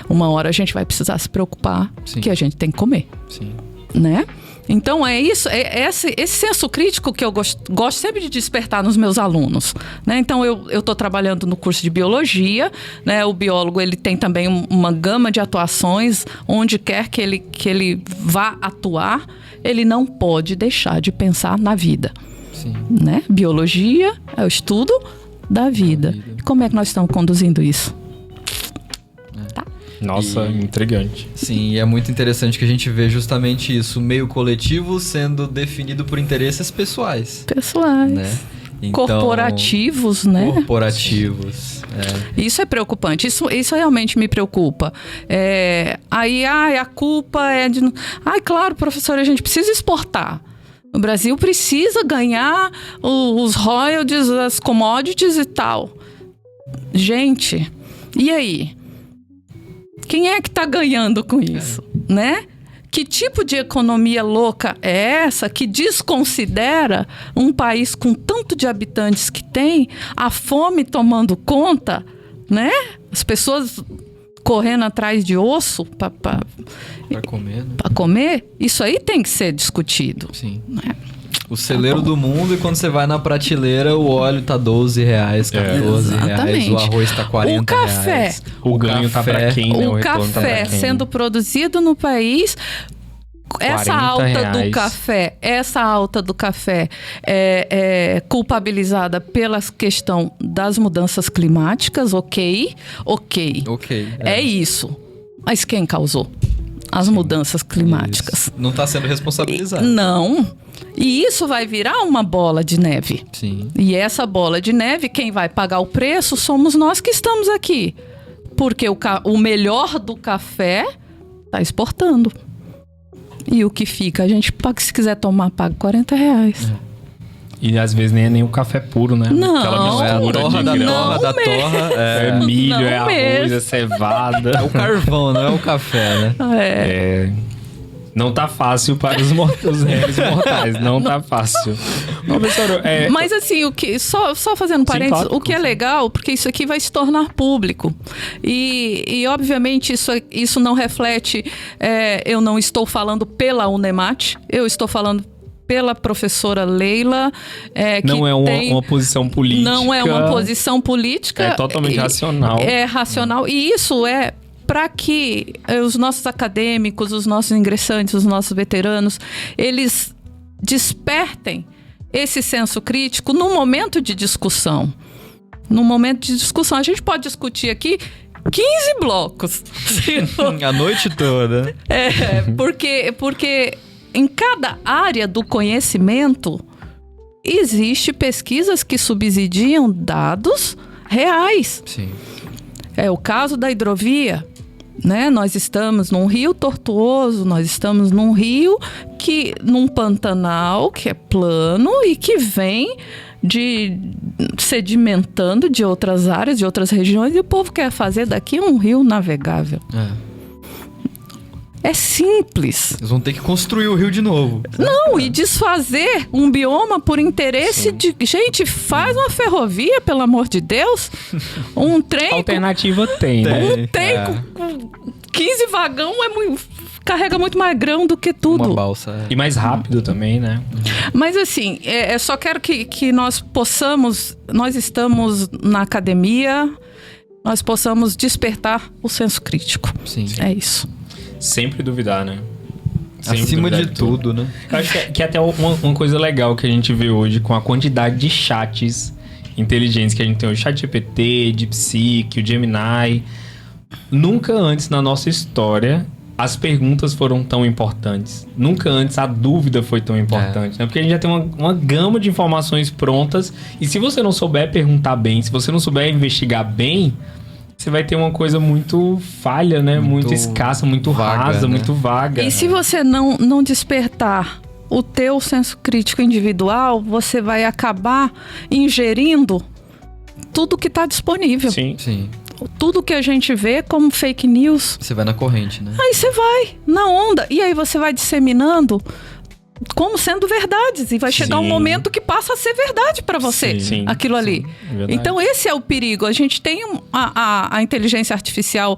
Uma hora a gente vai precisar se preocupar que a gente tem que comer. Sim. né? Então é isso, é esse senso crítico que eu gosto sempre de despertar nos meus alunos, né? Então eu estou trabalhando no curso de biologia, né? O biólogo ele tem também uma gama de atuações, onde quer que ele vá atuar, ele não pode deixar de pensar na vida. Sim. Né? Biologia é o estudo da vida. Como é que nós estamos conduzindo isso? Tá? Nossa, intrigante. Sim, e é muito interessante que a gente vê justamente isso, o meio coletivo sendo definido por interesses pessoais. Pessoais. Né? Então, corporativos, né? Corporativos. Isso é preocupante. Isso realmente me preocupa. Aí a culpa é de... claro, professora, a gente precisa exportar. O Brasil precisa ganhar os royalties, as commodities e tal. Gente, e aí? Quem é que está ganhando com isso, né? Que tipo de economia louca é essa que desconsidera um país com tanto de habitantes que tem, a fome tomando conta, né? As pessoas correndo atrás de osso para comer, né? Para comer, isso aí tem que ser discutido. Sim. Né? O celeiro do mundo, e quando você vai na prateleira, o óleo tá R$12, R$14, o arroz tá R$40. O café. O ganho tá pra quem, né? O café sendo produzido no país, essa alta do café é culpabilizada pela questão das mudanças climáticas, ok. É isso. Mas quem causou as mudanças climáticas? Isso. Não tá sendo responsabilizado. Não. E isso vai virar uma bola de neve. Sim. E essa bola de neve, quem vai pagar o preço somos nós que estamos aqui. Porque o melhor do café está exportando. E o que fica, a gente paga, se quiser tomar, paga R$40. E às vezes nem o café puro, né? Não, aquela é a torra da grão. torra da torra. É milho, não é arroz, mesmo. é cevada. É o carvão, não é o café, né? Não tá fácil para os réis mortais. Não tá fácil. Professor, Mas assim, só fazendo parênteses, claro, o que é legal, porque isso aqui vai se tornar público. E obviamente isso não reflete, eu não estou falando pela Unemat, eu estou falando pela professora Leila. Não é uma posição política. Não é uma posição política. É totalmente racional. É racional. E isso é para que os nossos acadêmicos, os nossos ingressantes, os nossos veteranos, eles despertem esse senso crítico no momento de discussão. No momento de discussão. A gente pode discutir aqui 15 blocos. A noite toda. Porque em cada área do conhecimento existe pesquisas que subsidiam dados reais. Sim. É o caso da hidrovia, né? Nós estamos num rio tortuoso, nós estamos num rio num pantanal que é plano e que vem sedimentando de outras áreas, de outras regiões, e o povo quer fazer daqui um rio navegável. É simples. Eles vão ter que construir o rio de novo. Não, e desfazer um bioma por interesse de... Gente, faz uma ferrovia, pelo amor de Deus. Um trem... Alternativa tem. Um trem com 15 vagão carrega muito mais grão do que tudo. Uma balsa. E mais rápido também, né? Mas assim, só quero que nós possamos... Nós estamos na academia, nós possamos despertar o senso crítico. Sim. É isso. Sempre duvidar, né? Sempre Acima duvidar de tudo, né? Eu acho que é até uma coisa legal que a gente vê hoje com a quantidade de chats inteligentes que a gente tem hoje. ChatGPT, DeepSeek, o Gemini. Nunca antes na nossa história as perguntas foram tão importantes. Nunca antes a dúvida foi tão importante, né? Porque a gente já tem uma gama de informações prontas. E se você não souber perguntar bem, se você não souber investigar bem... Você vai ter uma coisa muito falha, né? Muito escassa, muito vaga, rasa, né? muito vaga. E se você não despertar o teu senso crítico individual, você vai acabar ingerindo tudo que está disponível. Sim. Tudo que a gente vê como fake news. Você vai na corrente, né? Aí você vai na onda. E aí você vai disseminando como sendo verdades. E vai chegar um momento que passa a ser verdade para você, aquilo ali. Verdade. Então, esse é o perigo. A gente tem a inteligência artificial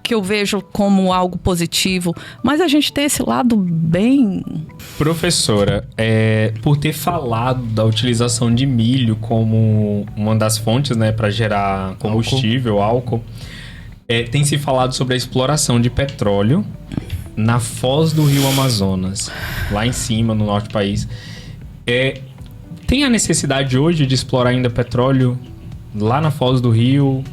que eu vejo como algo positivo, mas a gente tem esse lado bem... Professora, por ter falado da utilização de milho como uma das fontes, né, para gerar combustível, álcool, tem se falado sobre a exploração de petróleo na foz do rio Amazonas, lá em cima, no norte do país. Tem a necessidade hoje de explorar ainda petróleo lá na foz do rio?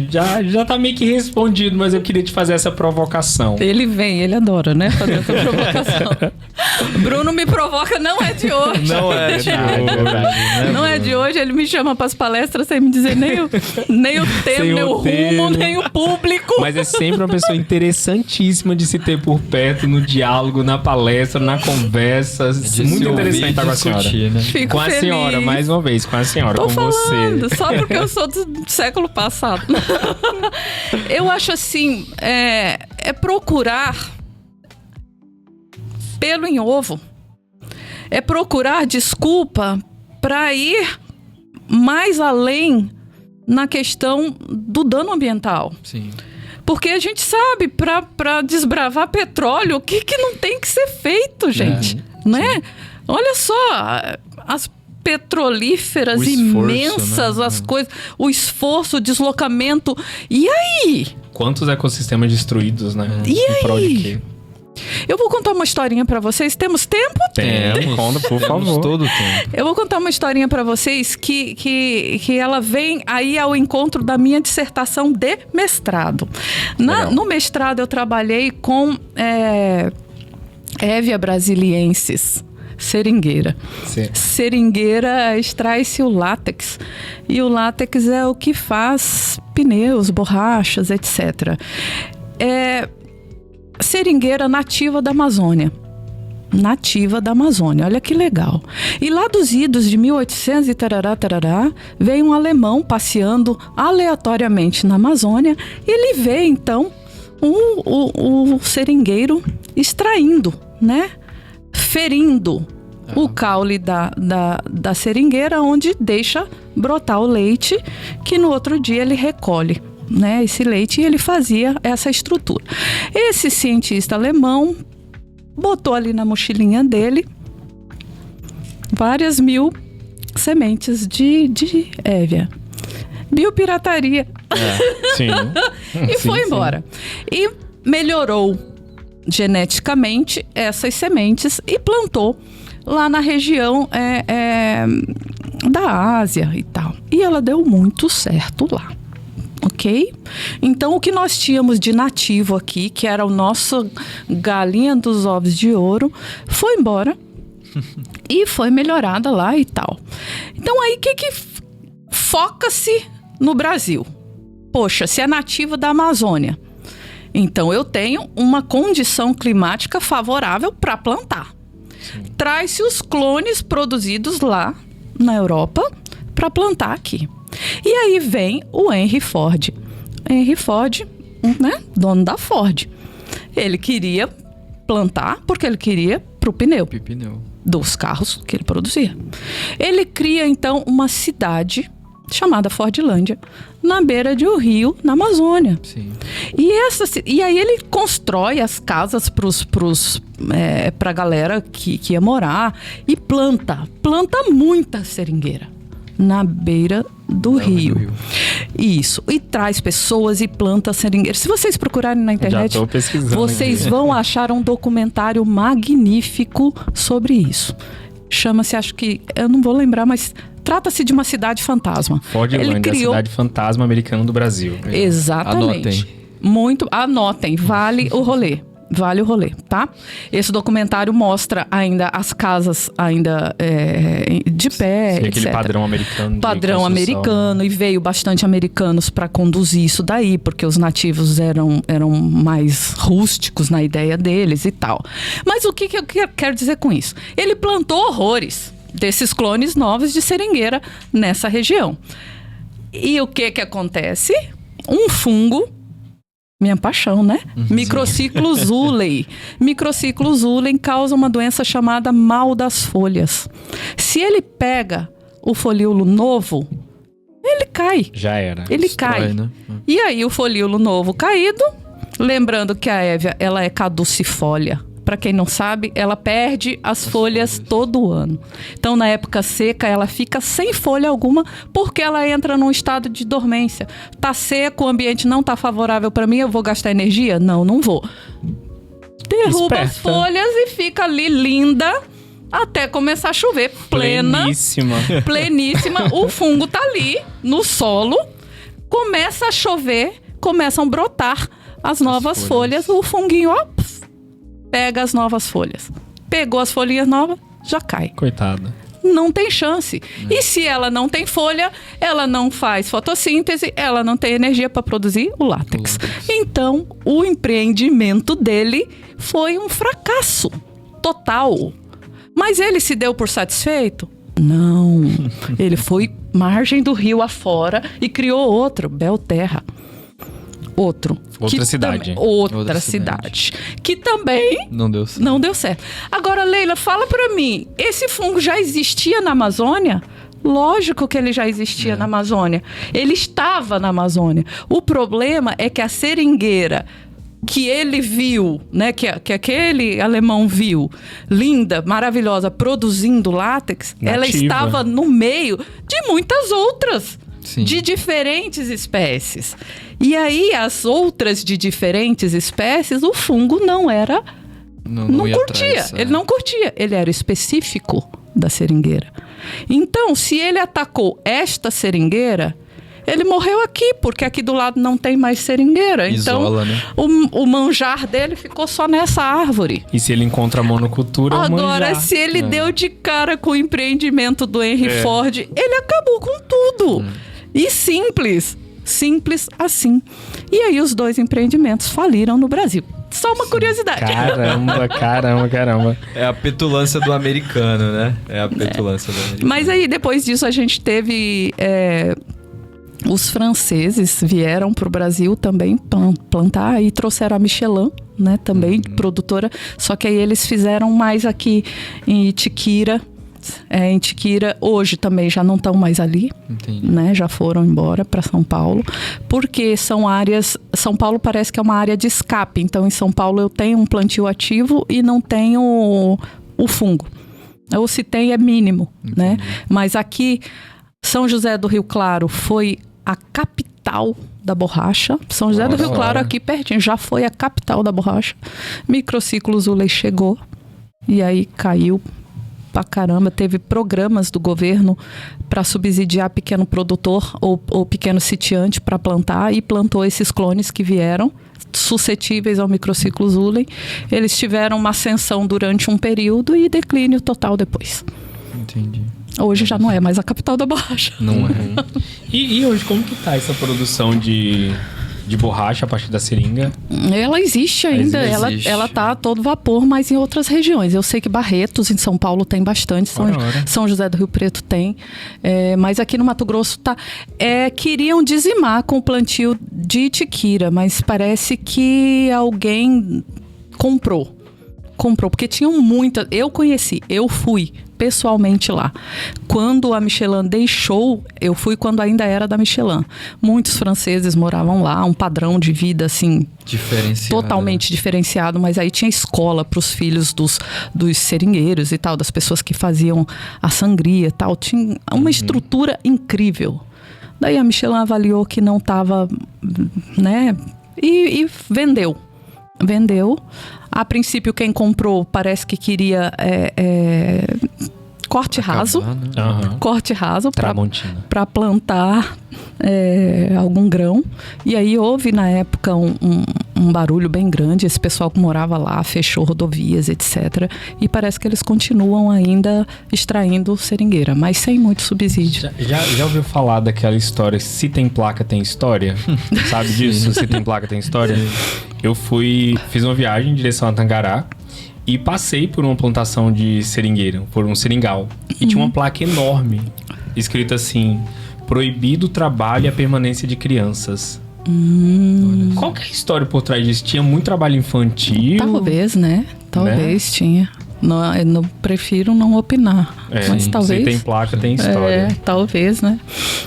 Já tá meio que respondido, mas eu queria te fazer essa provocação. Ele adora, né? Fazer essa provocação. Bruno me provoca, não é de hoje. Não é de hoje. Não é de hoje, ele me chama para as palestras sem me dizer nem o tempo, nem o rumo, nem o público. Mas é sempre uma pessoa interessantíssima de se ter por perto, no diálogo, na palestra, na conversa. Muito interessante estar com a senhora. Né? Fico com a feliz. Senhora, mais uma vez, com a senhora, Tô com falando, você. só porque eu sou do século passado. Eu acho assim, é procurar pelo em ovo. É procurar desculpa para ir mais além na questão do dano ambiental. Sim. Porque a gente sabe, para desbravar petróleo, o que não tem que ser feito, gente? Né? Olha só, as petrolíferas imensas, as coisas, o esforço, o deslocamento. E aí? Quantos ecossistemas destruídos, né? E em prol de aí? quê? Eu vou contar uma historinha pra vocês. Temos tempo? Conta, por favor. Todo o tempo. Eu vou contar uma historinha pra vocês que ela vem aí ao encontro da minha dissertação de mestrado. No mestrado eu trabalhei com Hevea brasiliensis, seringueira. Sim. Seringueira extrai-se o látex. E o látex é o que faz pneus, borrachas, etc. Seringueira nativa da Amazônia. Nativa da Amazônia, olha que legal. E lá dos idos de 1800 e tarará, veio um alemão passeando aleatoriamente na Amazônia e ele vê então o seringueiro extraindo, né? Ferindo o caule da seringueira, onde deixa brotar o leite, que no outro dia ele recolhe, né, esse leite, e ele fazia essa estrutura. Esse cientista alemão botou ali na mochilinha dele várias mil sementes de Hevea. Biopirataria. Sim. E foi embora. E melhorou geneticamente essas sementes e plantou lá na região da Ásia e tal. E ela deu muito certo lá. Ok? Então, o que nós tínhamos de nativo aqui, que era o nosso galinha dos ovos de ouro, foi embora e foi melhorada lá e tal. Então, aí, que foca-se no Brasil? Poxa, se é nativo da Amazônia, então eu tenho uma condição climática favorável para plantar. Traz-se os clones produzidos lá na Europa para plantar aqui. E aí vem o Henry Ford. Henry Ford, né, dono da Ford. Ele queria plantar porque ele queria para o pneu dos carros que ele produzia. Ele cria então uma cidade chamada Fordlândia, na beira de um rio, na Amazônia. Sim. E aí ele constrói as casas para a galera que ia morar e planta muita seringueira na beira do rio. Isso. E traz pessoas e planta seringueira. Se vocês procurarem na internet, já tô pesquisando vocês aqui. vão achar um documentário magnífico sobre isso. Chama-se, acho que, eu não vou lembrar, mas trata-se de uma cidade fantasma. Fordlândia, a cidade fantasma americana do Brasil. Exatamente. Anotem, vale o rolê. Vale o rolê, tá? Esse documentário mostra ainda as casas de pé, etc. Aquele padrão americano. Padrão americano, e veio bastante americanos para conduzir isso daí, porque os nativos eram mais rústicos na ideia deles e tal. Mas o que eu quero dizer com isso? Ele plantou horrores desses clones novos de seringueira nessa região. E o que acontece? Um fungo Minha paixão, né? Microciclo Zuley. Microciclo Zuley causa uma doença chamada mal das folhas. Se ele pega o folíolo novo, ele cai. Já era. Ele Destrói, cai. né? E aí o folíolo novo caído, lembrando que a Hévia, ela é caducifólia. Para quem não sabe, ela perde as folhas todo ano. Então, na época seca, ela fica sem folha alguma porque ela entra num estado de dormência. Tá seco, o ambiente não tá favorável para mim, eu vou gastar energia? Não, não vou. Derruba as folhas e fica ali linda até começar a chover. Pleníssima. Pleníssima. O fungo tá ali no solo, começa a chover, começam a brotar as novas folhas. O funguinho, ó, pega as novas folhas. Pegou as folhinhas novas, já cai. Coitada. Não tem chance. E se ela não tem folha, ela não faz fotossíntese, ela não tem energia para produzir o látex. Então, o empreendimento dele foi um fracasso total. Mas ele se deu por satisfeito? Não. Ele foi margem do rio afora e criou outro, Belterra. Outra cidade. Outra cidade. Que também Não deu certo. não deu certo. Agora, Leila, fala pra mim, esse fungo já existia na Amazônia? Lógico que ele já existia na Amazônia. Ele estava na Amazônia. O problema é que a seringueira que ele viu, né, que aquele alemão viu, linda, maravilhosa, produzindo látex, Nativa. ela estava no meio de muitas outras. Sim. De diferentes espécies. E aí, as outras de diferentes espécies, o fungo não era... Não ia curtia. atrás, Ele não curtia. Ele era específico da seringueira. Então, se ele atacou esta seringueira, ele morreu aqui, porque aqui do lado não tem mais seringueira. Isola, então, né? o manjar dele ficou só nessa árvore. E se ele encontra a monocultura, Agora, manjar. se ele deu de cara com o empreendimento do Henry Ford, ele acabou com tudo. E simples assim. E aí os dois empreendimentos faliram no Brasil. Só uma curiosidade. Caramba. É a petulância do americano, né? É a petulância do americano. Mas aí, depois disso, a gente teve... os franceses vieram para o Brasil também plantar e trouxeram a Michelin, né? Também produtora. Só que aí eles fizeram mais aqui em Itiquira. Em Itiquira, hoje também já não estão mais ali, né? Já foram embora para São Paulo, porque são áreas... São Paulo parece que é uma área de escape. Então, em São Paulo, eu tenho um plantio ativo e não tenho o fungo. Ou se tem, é mínimo, né? Mas aqui, São José do Rio Claro foi a capital da borracha. São José do Rio Claro, aqui pertinho, já foi a capital da borracha. Microciclo Zuley chegou e aí caiu pra caramba. Teve programas do governo para subsidiar pequeno produtor ou pequeno sitiante para plantar, e plantou esses clones que vieram suscetíveis ao microciclo Zuley. Eles tiveram uma ascensão durante um período e declínio total depois. Entendi. Hoje já não é mais a capital da borracha. Não é. E hoje, como que tá essa produção de borracha a partir da seringa? Ela existe ainda, Existe. ela tá a todo vapor, mas em outras regiões. Eu sei que Barretos, em São Paulo, tem bastante, São José do Rio Preto tem, mas aqui no Mato Grosso tá... queriam dizimar com o plantio de Itiquira, mas parece que alguém comprou, porque tinham muitas... Eu conheci, eu fui pessoalmente lá. Quando a Michelin deixou, eu fui quando ainda era da Michelin. Muitos franceses moravam lá, um padrão de vida assim... Diferenciado. Totalmente diferenciado, mas aí tinha escola para os filhos dos seringueiros e tal, das pessoas que faziam a sangria e tal. Tinha uma estrutura incrível. Daí a Michelin avaliou que não estava, né? E vendeu. A princípio, quem comprou parece que queria corte raso. Né? Corte raso para plantar algum grão. E aí houve, na época, um barulho bem grande. Esse pessoal que morava lá fechou rodovias, etc. E parece que eles continuam ainda extraindo seringueira, mas sem muito subsídio. Já ouviu falar daquela história, se tem placa, tem história? Sabe disso? Se tem placa, tem história? Eu fiz uma viagem em direção a Tangará e passei por uma plantação de seringueira, por um seringal. E tinha uma placa enorme, escrita assim: proibido o trabalho e a permanência de crianças. Qual que é a história por trás disso? Tinha muito trabalho infantil? Talvez, né? Talvez tinha. Não, eu não prefiro não opinar. Mas talvez. Se tem placa, tem história. Talvez, né?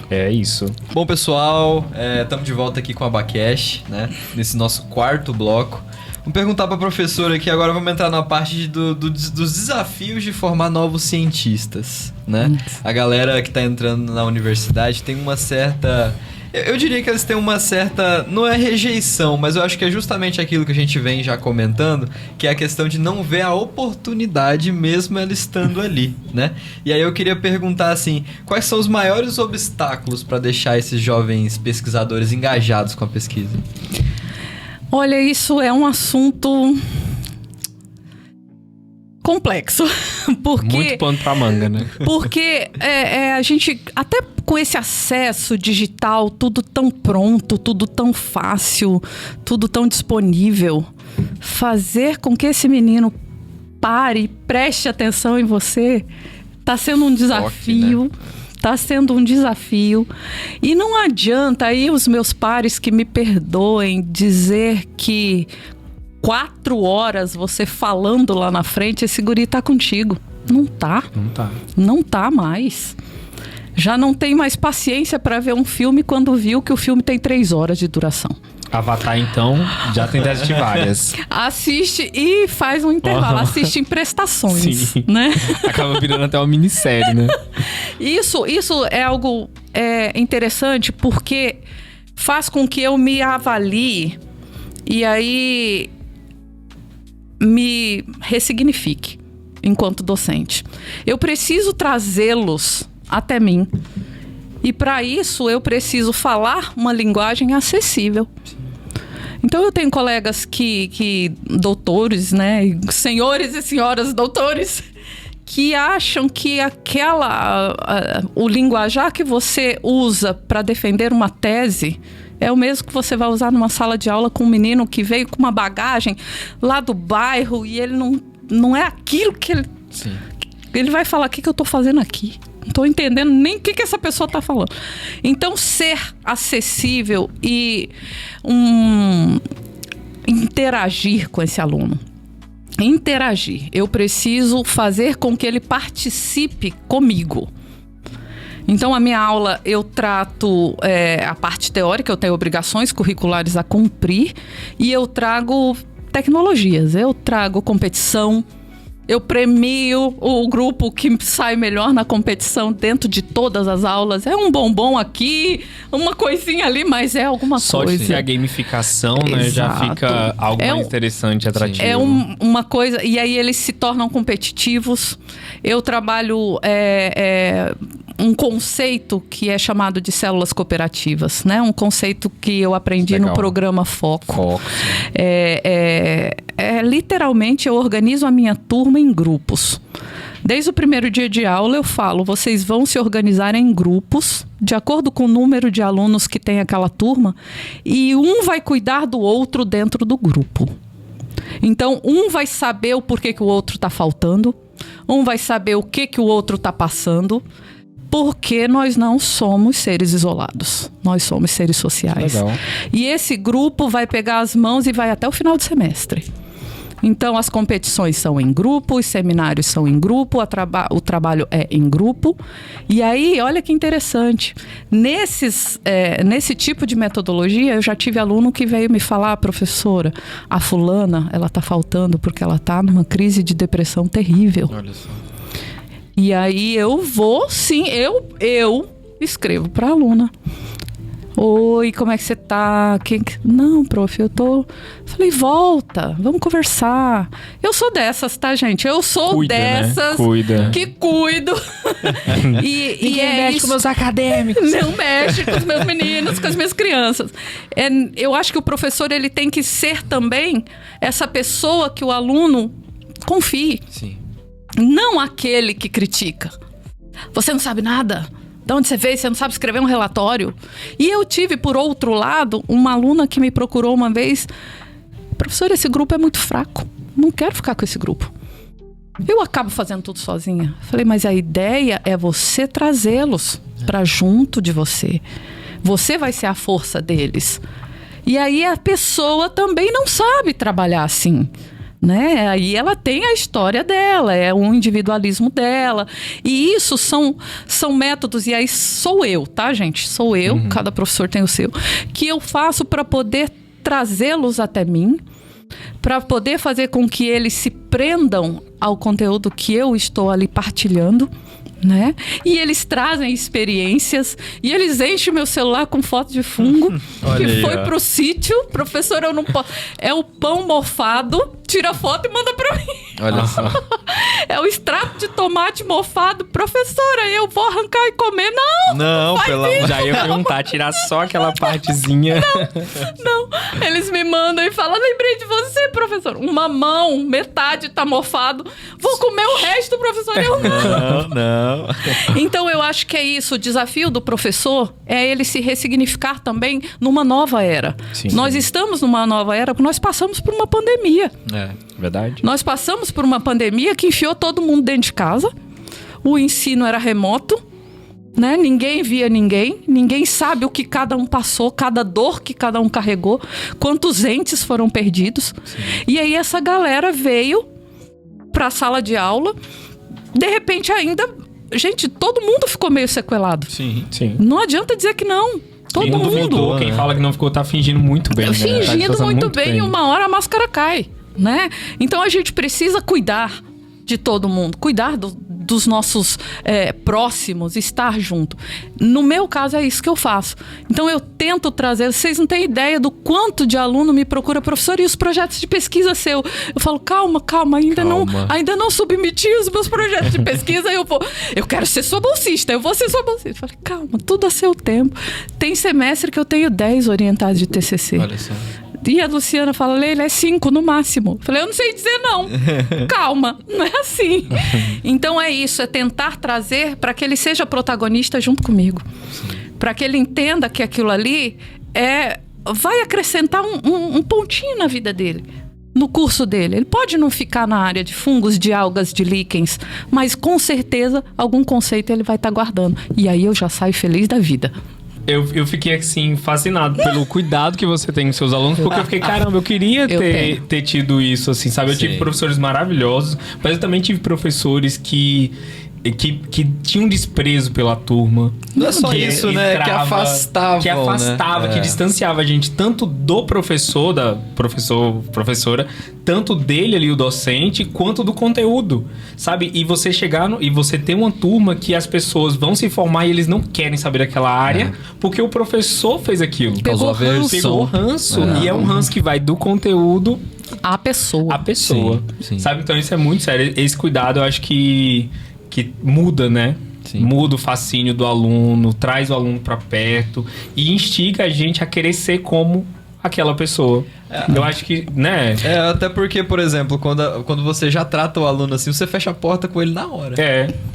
É isso. Bom, pessoal, estamos de volta aqui com a Bacast, né? Nesse nosso quarto bloco. Vamos perguntar para a professora aqui, agora vamos entrar na parte dos desafios de formar novos cientistas, né? A galera que está entrando na universidade tem uma certa... Eu diria que eles têm uma certa... Não é rejeição, mas eu acho que é justamente aquilo que a gente vem já comentando, que é a questão de não ver a oportunidade mesmo ela estando ali, né? E aí eu queria perguntar assim, quais são os maiores obstáculos para deixar esses jovens pesquisadores engajados com a pesquisa? Olha, isso é um assunto complexo, porque... Muito pano pra manga, né? Porque a gente, até com esse acesso digital, tudo tão pronto, tudo tão fácil, tudo tão disponível, fazer com que esse menino pare e preste atenção em você, tá sendo um desafio... né? Tá sendo um desafio. E não adianta aí os meus pares que me perdoem dizer que 4 horas você falando lá na frente, esse guri tá contigo. Não tá. Não tá mais. Já não tem mais paciência para ver um filme quando viu que o filme tem 3 horas de duração. Avatar, então, já tem testes várias. Assiste e faz um intervalo. Assiste em prestações, Sim. né? Acaba virando até uma minissérie, né? Isso é algo interessante porque faz com que eu me avalie e aí me ressignifique enquanto docente. Eu preciso trazê-los até mim. E para isso eu preciso falar uma linguagem acessível. Então eu tenho colegas que doutores, né, senhores e senhoras doutores, que acham que o linguajar que você usa para defender uma tese é o mesmo que você vai usar numa sala de aula com um menino que veio com uma bagagem lá do bairro e ele não é aquilo que ele... Sim. Ele vai falar, o que eu tô fazendo aqui? Não tô entendendo nem o que essa pessoa tá falando. Então, ser acessível e interagir com esse aluno. Interagir. Eu preciso fazer com que ele participe comigo. Então, a minha aula, eu trato a parte teórica, eu tenho obrigações curriculares a cumprir, e eu trago tecnologias, eu trago competição, eu premio o grupo que sai melhor na competição dentro de todas as aulas. É um bombom aqui, uma coisinha ali, mas é alguma Só coisa. Só de ter a gamificação, né, já fica algo mais interessante, atrativo. É uma coisa... E aí eles se tornam competitivos. Eu trabalho um conceito que é chamado de células cooperativas, né? Um conceito que eu aprendi no programa Foco. Literalmente, eu organizo a minha turma em grupos. Desde o primeiro dia de aula eu falo, vocês vão se organizar em grupos, de acordo com o número de alunos que tem aquela turma, e um vai cuidar do outro dentro do grupo. Então, um vai saber o porquê que o outro está faltando, um vai saber o que o outro está passando, porque nós não somos seres isolados, nós somos seres sociais. Legal. E esse grupo vai pegar as mãos e vai até o final do semestre. Então, as competições são em grupo, os seminários são em grupo, o trabalho é em grupo. E aí, olha que interessante, nesse tipo de metodologia, eu já tive aluno que veio me falar, professora, a fulana, ela está faltando porque ela está numa crise de depressão terrível. Olha só. E aí eu vou, sim, eu escrevo para a aluna. Oi, como é que você tá? Não, prof, eu tô... Falei, volta, vamos conversar. Eu sou dessas, tá, gente? Eu sou dessas, né? que cuido. e mexe isso. com meus acadêmicos. Não mexe com os meus meninos, com as minhas crianças. Eu acho que o professor, ele tem que ser também essa pessoa que o aluno confie. Sim. Não aquele que critica. Você não sabe nada? De onde você veio? Você não sabe escrever um relatório? E eu tive, por outro lado, uma aluna que me procurou uma vez. Professor, esse grupo é muito fraco. Não quero ficar com esse grupo. Eu acabo fazendo tudo sozinha. Falei, mas a ideia é você trazê-los para junto de você. Você vai ser a força deles. E aí a pessoa também não sabe trabalhar assim. Né? Aí ela tem a história dela, é o individualismo dela. E isso são métodos, e aí sou eu, tá, gente? Sou eu, cada professor tem o seu, que eu faço para poder trazê-los até mim, para poder fazer com que eles se prendam ao conteúdo que eu estou ali partilhando. Né? E eles trazem experiências e eles enchem meu celular com foto de fungo que aí, foi pro sítio. Professor, eu não posso. É o pão mofado, tira foto e manda pra mim. Olha só. É o extrato de tomate mofado. Professora, eu vou arrancar e comer. Não, pelo amor. Já ia perguntar, tirar só aquela partezinha. Não. Eles me mandam e falam, lembrei de você, professor. Uma mão, metade tá mofado. Vou comer o resto, professor. Eu Não. Então eu acho que é isso. O desafio do professor é ele se ressignificar também numa nova era. Sim. Nós estamos numa nova era porque nós passamos por uma pandemia. É. Verdade. Nós passamos por uma pandemia que enfiou todo mundo dentro de casa. O ensino era remoto, né? Ninguém via ninguém. Ninguém sabe o que cada um passou, cada dor que cada um carregou, quantos entes foram perdidos. Sim. E aí essa galera veio para a sala de aula. De repente ainda... Gente, todo mundo ficou meio sequelado. Sim. Não adianta dizer que não. Todo mundo. Ficou, quem fala que não ficou tá fingindo muito bem. Fingindo tá muito bem e uma hora a máscara cai, né? Então a gente precisa cuidar de todo mundo. Cuidar dos nossos próximos, estar junto. No meu caso é isso que eu faço. Então eu tento trazer, vocês não têm ideia do quanto de aluno me procura, professor, e os projetos de pesquisa seu? Eu falo, calma, ainda não submeti os meus projetos de pesquisa, eu quero ser sua bolsista, eu vou ser sua bolsista. Eu falei, calma, tudo a seu tempo. Tem semestre que eu tenho 10 orientados de TCC. Olha só. E a Luciana fala, Leila, é 5 no máximo. Eu falei, eu não sei dizer não. Calma, não é assim. Então é isso, é tentar trazer para que ele seja protagonista junto comigo. Para que ele entenda que aquilo ali vai acrescentar um pontinho na vida dele, no curso dele. Ele pode não ficar na área de fungos, de algas, de líquens, mas com certeza algum conceito ele vai estar guardando. E aí eu já saio feliz da vida. Eu fiquei, assim, fascinado pelo cuidado que você tem com seus alunos, porque eu fiquei, caramba, eu queria ter tido isso, assim, sabe? Eu tive professores maravilhosos, mas eu também tive professores que tinham desprezo pela turma. Não é só isso, né? Que afastava. Né? Que distanciava a gente tanto do professor, da professora, tanto dele ali, o docente, quanto do conteúdo, sabe? E você e você ter uma turma que as pessoas vão se formar e eles não querem saber daquela área, porque o professor fez aquilo. Pegou ranço. E é um ranço que vai do conteúdo à pessoa. Sim. Sabe? Então isso é muito sério. Esse cuidado eu acho que muda, né? Sim. Muda o fascínio do aluno, traz o aluno pra perto e instiga a gente a querer ser como aquela pessoa. Eu acho que, né? Até porque, por exemplo, quando você já trata o aluno assim, você fecha a porta com ele na hora.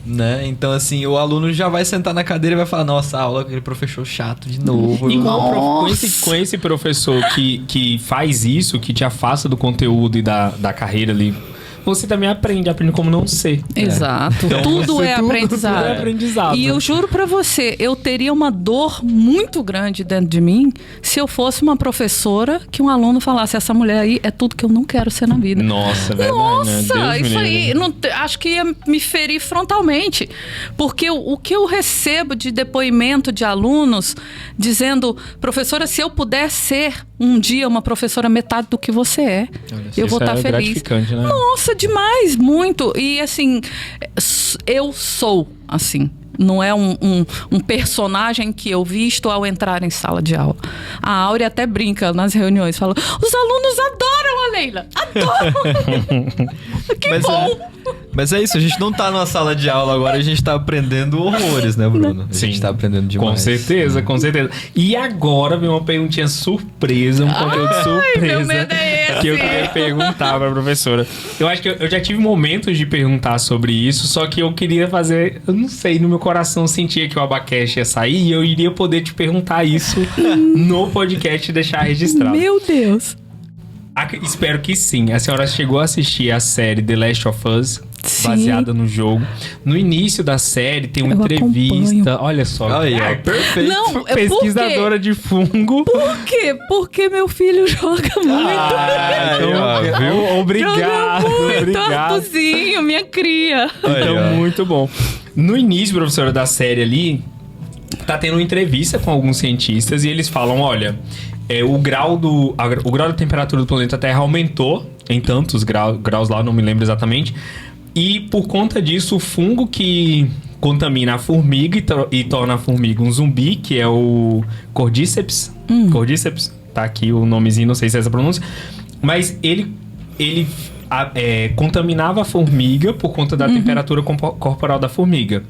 Né? Então, assim, o aluno já vai sentar na cadeira e vai falar, nossa, a aula aquele professor chato de novo. E com esse professor que faz isso, que te afasta do conteúdo e da carreira ali, você também aprende como não ser. Exato. Então, tudo é aprendizado. Tudo é aprendizado. E eu juro pra você, eu teria uma dor muito grande dentro de mim se eu fosse uma professora que um aluno falasse, essa mulher aí é tudo que eu não quero ser na vida. Nossa, verdade. Nossa, né? isso aí, acho que ia me ferir frontalmente. Porque o que eu recebo de depoimento de alunos dizendo, professora, se eu puder ser um dia uma professora metade do que você é, eu vou estar feliz. Gratificante, né? Nossa, demais, muito. E assim, eu sou assim. Não é um personagem que eu visto ao entrar em sala de aula. A Áurea até brinca nas reuniões, fala, os alunos adoram a Leila, adoram. Que bom. Mas é isso, a gente não tá numa sala de aula agora, a gente tá aprendendo horrores, né, Bruno? A gente tá aprendendo demais. Com certeza, com certeza. E agora vem uma perguntinha surpresa, um conteúdo surpresa. Meu medo é esse. Que eu queria perguntar pra professora. Eu acho que eu já tive momentos de perguntar sobre isso, só que eu queria fazer, eu não sei, no meu coração eu sentia que o Abacaxi ia sair e eu iria poder te perguntar isso no podcast e deixar registrado. Meu Deus. Espero que sim. A senhora chegou a assistir a série The Last of Us? Sim. baseada no jogo. No início da série tem uma entrevista. Acompanho. Olha só. Aí, ó, perfeito. Não, é Pesquisadora de fungo. Por quê? Porque meu filho joga muito. Aí, ó, viu? Obrigado. Joga muito, Obrigado. Arthurzinho, minha cria. Então, Aí, ó. muito bom. No início, professora, da série ali, tá tendo uma entrevista com alguns cientistas e eles falam, olha, o grau da temperatura do planeta Terra aumentou em tantos graus lá, não me lembro exatamente. E por conta disso, o fungo que contamina a formiga e torna a formiga um zumbi, que é o Cordyceps. Cordyceps, tá aqui o nomezinho, não sei se é essa a pronúncia. Mas ele contaminava a formiga por conta da temperatura corporal da formiga.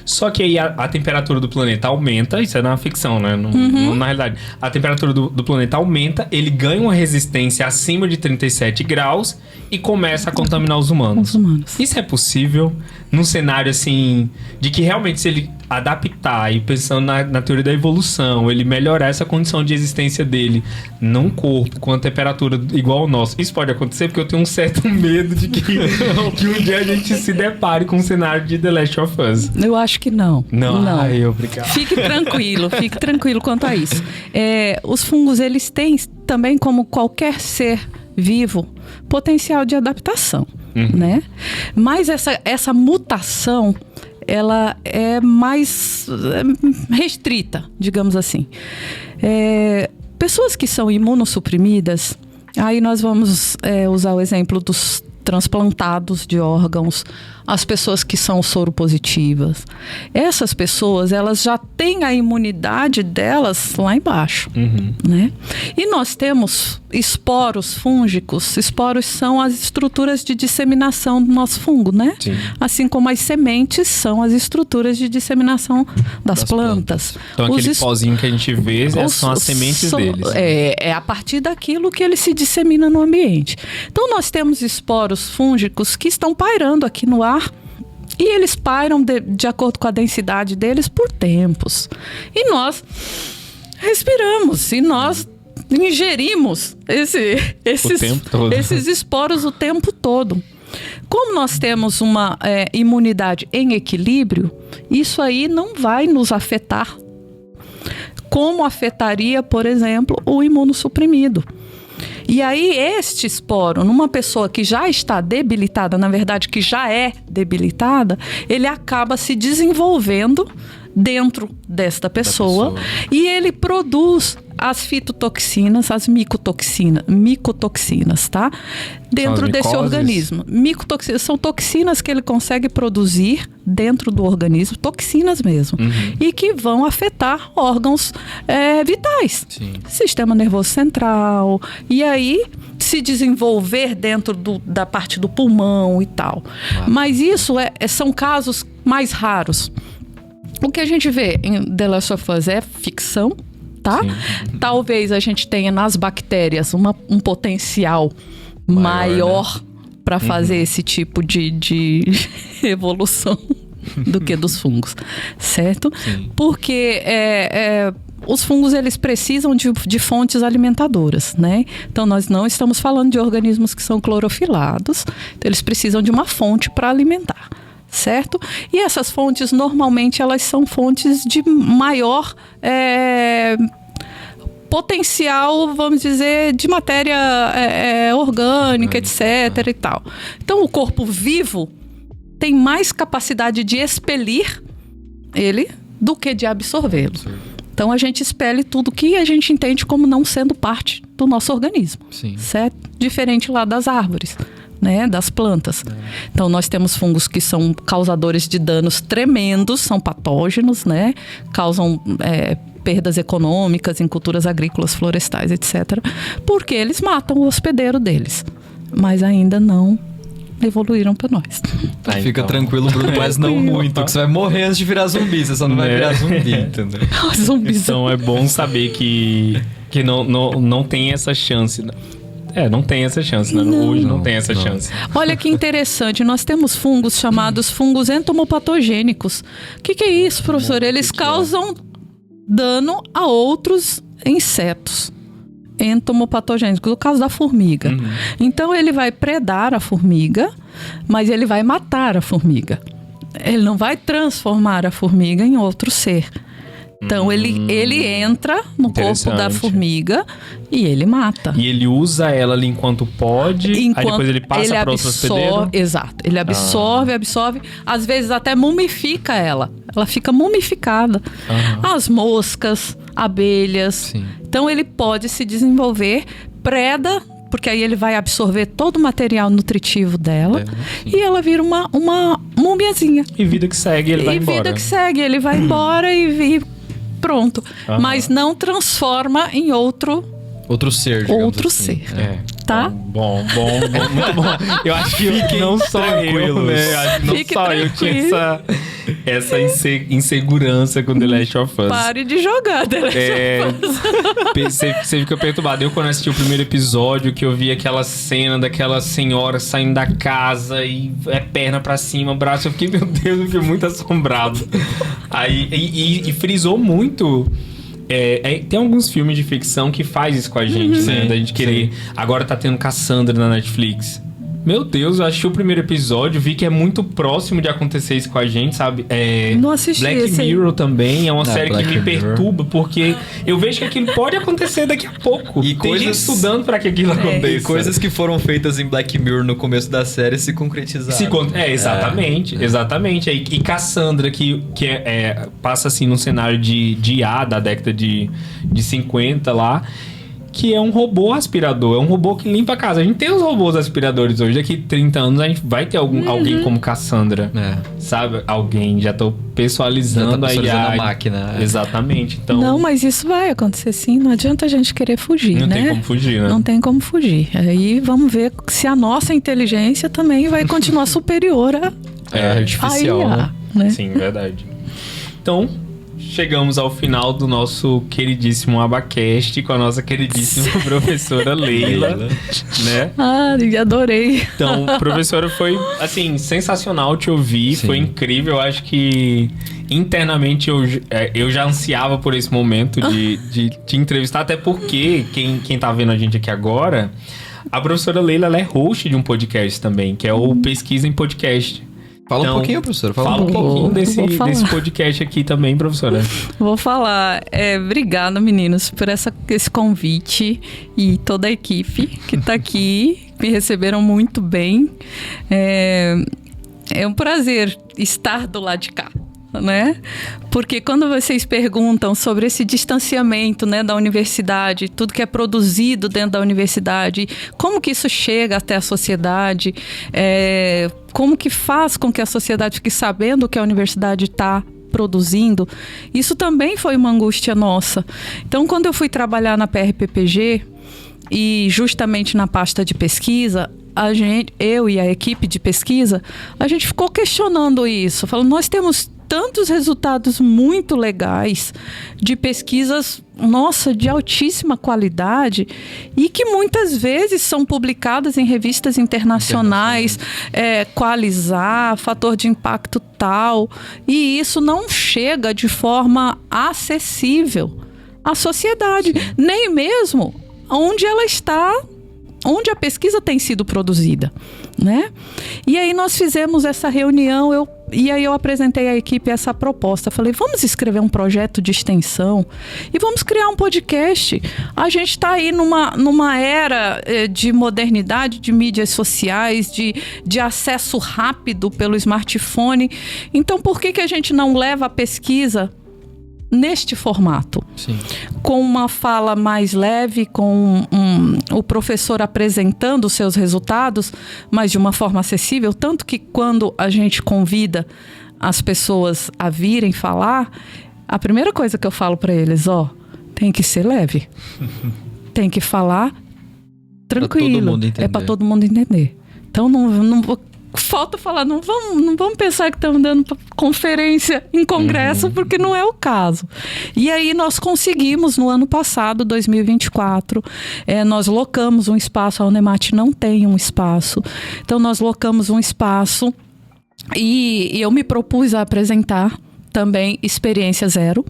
Só que aí a temperatura do planeta aumenta, isso é na ficção, né? Não na realidade. A temperatura do planeta aumenta, ele ganha uma resistência acima de 37 graus e começa a contaminar os humanos. Isso é possível num cenário assim, de que realmente se ele adaptar e pensando na teoria da evolução, ele melhorar essa condição de existência dele num corpo com a temperatura igual ao nosso. Isso pode acontecer porque eu tenho um certo medo de que um dia a gente se depare com um cenário de The Last of Us. Eu acho que não. Não. Ai, obrigado. Fique tranquilo quanto a isso. Os fungos, eles têm também, como qualquer ser vivo, potencial de adaptação, né? Mas essa mutação, ela é mais restrita, digamos assim. Pessoas que são imunossuprimidas, aí nós vamos usar o exemplo dos transplantados de órgãos, as pessoas que são soropositivas. Essas pessoas, elas já têm a imunidade delas lá embaixo, né? E nós temos esporos fúngicos. Esporos são as estruturas de disseminação do nosso fungo, né? Sim. Assim como as sementes são as estruturas de disseminação das plantas. Então aquele pozinho que a gente vê são as sementes deles. É a partir daquilo que ele se dissemina no ambiente. Então nós temos esporos fúngicos que estão pairando aqui no ar e eles pairam de acordo com a densidade deles por tempos. E nós respiramos e nós ingerimos esses esporos o tempo todo. Como nós temos uma imunidade em equilíbrio, isso aí não vai nos afetar como afetaria, por exemplo, o imunossuprimido. E aí, este esporo, numa pessoa que já está debilitada, na verdade, que já é debilitada, ele acaba se desenvolvendo dentro desta pessoa. E ele produz as fitotoxinas, as micotoxinas, tá? Dentro desse organismo. Micotoxinas são toxinas que ele consegue produzir dentro do organismo, toxinas mesmo, e que vão afetar órgãos vitais. Sim. Sistema nervoso central, e aí se desenvolver dentro da parte do pulmão e tal. Mas isso são casos mais raros. O que a gente vê em The Last of Us é ficção, tá? Sim. Talvez a gente tenha nas bactérias um potencial maior, né, para fazer esse tipo de evolução do que dos fungos, certo? Sim. Porque os fungos, eles precisam de fontes alimentadoras, né? Então nós não estamos falando de organismos que são clorofilados, então eles precisam de uma fonte para alimentar. Certo? E essas fontes, normalmente, elas são fontes de maior potencial, vamos dizer, de matéria orgânica, etc. e tal. Então, o corpo vivo tem mais capacidade de expelir ele do que de absorvê-lo. Então, a gente expele tudo que a gente entende como não sendo parte do nosso organismo. Sim. Certo? Diferente lá das árvores, né, das plantas. Então nós temos fungos que são causadores de danos tremendos, são patógenos, né, causam perdas econômicas em culturas agrícolas, florestais, etc. Porque eles matam o hospedeiro deles, mas ainda não evoluíram para nós. Fica tranquilo, Bruno, mas não muito, que você vai morrer antes de virar zumbi, você só não vai virar zumbi, entendeu? Então é bom saber que não tem essa chance. Não tem essa chance, né? Hoje não tem essa chance. Olha que interessante, nós temos fungos chamados fungos entomopatogênicos. O que é isso, professor? Eles causam dano a outros insetos entomopatogênicos, no caso da formiga. Então ele vai predar a formiga, mas ele vai matar a formiga. Ele não vai transformar a formiga em outro ser. Então ele entra no corpo da formiga e ele mata. E ele usa ela ali enquanto pode, aí depois ele passa para outro hospedeiro? Exato. Ele absorve. Às vezes até mumifica ela. Ela fica mumificada. As moscas, abelhas. Sim. Então ele pode se desenvolver, preda, porque aí ele vai absorver todo o material nutritivo dela e ela vira uma mumiazinha. E vida que segue, ele vai embora. E vida que segue, ele vai embora e pronto. Mas não transforma em outro ser, digamos outro assim. ser. Tá? Bom, muito bom. Eu acho que não só eu, né? Acho que não só eu tinha essa insegurança com The Last of Us. Pare de jogar The Last of Us. Você fica perturbado. Eu, quando assisti o primeiro episódio, que eu vi aquela cena daquela senhora saindo da casa e perna pra cima, braço, eu fiquei, meu Deus, eu fiquei muito assombrado. Aí, e frisou muito. Tem alguns filmes de ficção que faz isso com a gente, né? Da gente querer... Agora tá tendo Cassandra na Netflix. Meu Deus, eu achei o primeiro episódio, vi que é muito próximo de acontecer isso com a gente, sabe? Não assisti Black Mirror também é uma série Black que me Mirror. perturba, porque eu vejo que aquilo pode acontecer daqui a pouco. E tem gente estudando pra que aquilo aconteça. E coisas que foram feitas em Black Mirror no começo da série se concretizaram. Exatamente. E Cassandra, que passa assim num cenário de IA da década de 50 lá, que é um robô aspirador, é um robô que limpa a casa. A gente tem os robôs aspiradores hoje, daqui 30 anos a gente vai ter alguém como Cassandra, sabe? Alguém, já tô personalizando a IA. A máquina. Exatamente, então... Não, mas isso vai acontecer sim, não adianta a gente querer fugir, Não né? tem como fugir, né? Não tem como fugir. Aí vamos ver se a nossa inteligência também vai continuar superior à artificial, IA, né? Sim, verdade. Então... Chegamos ao final do nosso queridíssimo Abacast com a nossa queridíssima professora Leila, né? Adorei. Então, professora, foi, assim, sensacional te ouvir, foi incrível. Eu acho que internamente eu já ansiava por esse momento de te entrevistar, até porque quem tá vendo a gente aqui agora, a professora Leila, ela é host de um podcast também, que é o Pesquisa em Podcast. Fala um pouquinho, professora. Fala um pouquinho desse podcast aqui também, professora. Vou falar. Obrigada, meninos, por esse convite e toda a equipe que está aqui. Me receberam muito bem. É um prazer estar do lado de cá, né? Porque quando vocês perguntam sobre esse distanciamento, né, da universidade, tudo que é produzido dentro da universidade, como que isso chega até a sociedade, como que faz com que a sociedade fique sabendo o que a universidade está produzindo, isso também foi uma angústia nossa. Então, quando eu fui trabalhar na PRPPG e justamente na pasta de pesquisa, eu e a equipe de pesquisa, a gente ficou questionando isso, falando, nós temos tantos resultados muito legais de pesquisas, de altíssima qualidade e que muitas vezes são publicadas em revistas internacionais, Qualizar, fator de impacto tal, e isso não chega de forma acessível à sociedade, nem mesmo onde ela está, onde a pesquisa tem sido produzida, né? E aí nós fizemos essa reunião, e aí eu apresentei à equipe essa proposta. Falei, vamos escrever um projeto de extensão e vamos criar um podcast. A gente está aí numa era de modernidade, de mídias sociais, de acesso rápido pelo smartphone. Então, por que a gente não leva a pesquisa neste formato? Sim. Com uma fala mais leve, com o professor apresentando os seus resultados, mas de uma forma acessível, tanto que quando a gente convida as pessoas a virem falar, a primeira coisa que eu falo para eles, tem que ser leve. Tem que falar tranquilo. É para todo mundo entender. Então não falta falar, não vamos pensar que estamos dando conferência em congresso, porque não é o caso. E aí nós conseguimos, no ano passado, 2024, nós locamos um espaço, a Unemat não tem um espaço, então nós locamos um espaço e eu me propus a apresentar também Experiência Zero.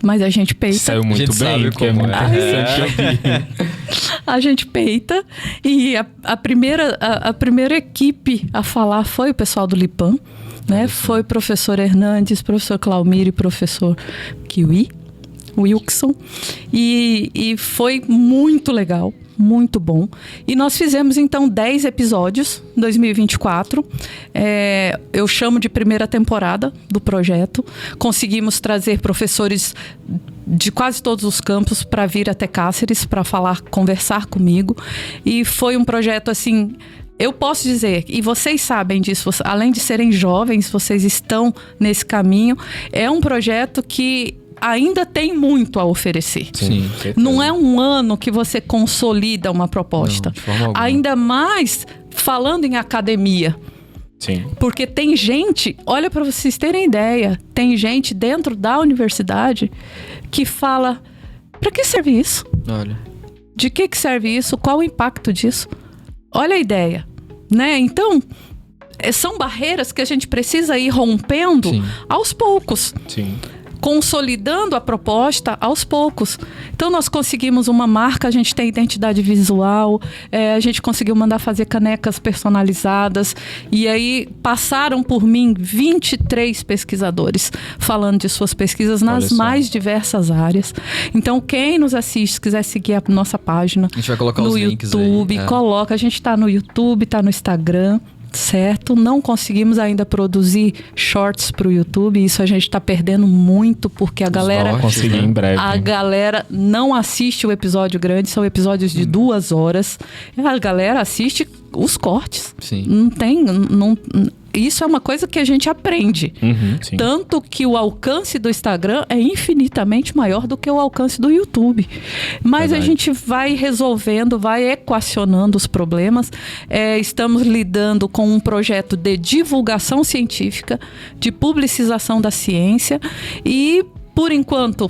Mas a gente pensa... Saiu muito bem, porque é muito interessante ouvir. a gente peita. E a primeira equipe a falar foi o pessoal do Lipan, né? Foi o professor Hernandes, professor Claumir e professor Wilson. E foi muito legal. Muito bom. E nós fizemos, então, 10 episódios em 2024. Eu chamo de primeira temporada do projeto. Conseguimos trazer professores de quase todos os campos para vir até Cáceres para conversar comigo. E foi um projeto, assim... Eu posso dizer, e vocês sabem disso, além de serem jovens, vocês estão nesse caminho. É um projeto que ainda tem muito a oferecer. Sim, não é um ano que você consolida uma proposta. Não, de forma alguma. Ainda mais falando em academia. Sim. Porque tem gente, olha para vocês terem ideia, tem gente dentro da universidade que fala, para que serve isso? Olha. De que serve isso? Qual o impacto disso? Olha a ideia, né? Então, são barreiras que a gente precisa ir rompendo aos poucos. Sim. Consolidando a proposta aos poucos. Então nós conseguimos uma marca, a gente tem identidade visual, a gente conseguiu mandar fazer canecas personalizadas, e aí passaram por mim 23 pesquisadores falando de suas pesquisas nas mais diversas áreas. Então quem nos assiste, quiser seguir a nossa página, a gente vai colocar no os links YouTube, aí. coloca, a gente está no YouTube, está no Instagram. Certo, não conseguimos ainda produzir shorts para o YouTube. Isso a gente está perdendo muito, porque a galera conseguir em breve. A galera não assiste o episódio grande, são episódios de 2 horas. A galera assiste os cortes. Sim. Isso é uma coisa que a gente aprende. Sim. Tanto que o alcance do Instagram é infinitamente maior do que o alcance do YouTube. Mas a gente vai resolvendo, vai equacionando os problemas. Estamos lidando com um projeto de divulgação científica, de publicização da ciência. E, por enquanto,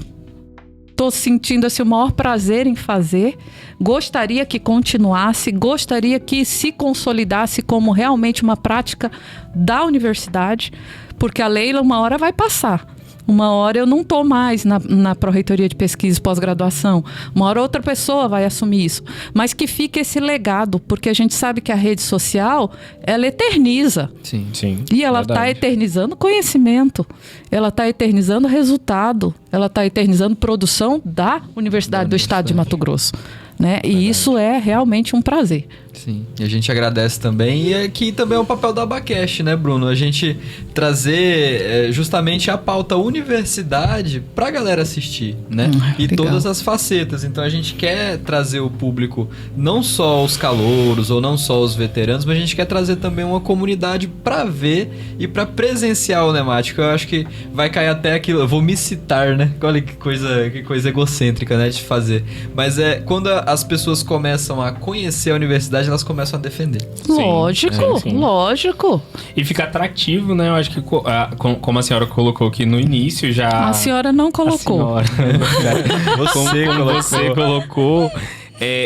estou sentindo assim, o maior prazer em fazer. Gostaria que continuasse, gostaria que se consolidasse como realmente uma prática da universidade, porque a Leila uma hora vai passar. Uma hora eu não estou mais na Pró-Reitoria de Pesquisa e Pós-Graduação. Uma hora outra pessoa vai assumir isso. Mas que fique esse legado, porque a gente sabe que a rede social, ela eterniza. Sim. E ela está eternizando conhecimento. Ela está eternizando resultado. Ela está eternizando produção da Universidade do Estado de Mato Grosso. Né? E isso é realmente um prazer. Sim, e a gente agradece também. E aqui também é o papel do Abacast, né, Bruno? A gente trazer justamente a pauta universidade pra galera assistir, né? E legal. todas as facetas. Então a gente quer trazer o público, não só os calouros ou não só os veteranos, mas a gente quer trazer também uma comunidade pra ver e pra presenciar o Nemático. Eu acho que vai cair até aquilo. Eu vou me citar, né? Olha que coisa egocêntrica, né, de fazer. Mas quando as pessoas começam a conhecer a universidade, elas começam a defender. Lógico. E fica atrativo, né? Eu acho que, como a senhora colocou aqui no início, já... A senhora não colocou. Você colocou...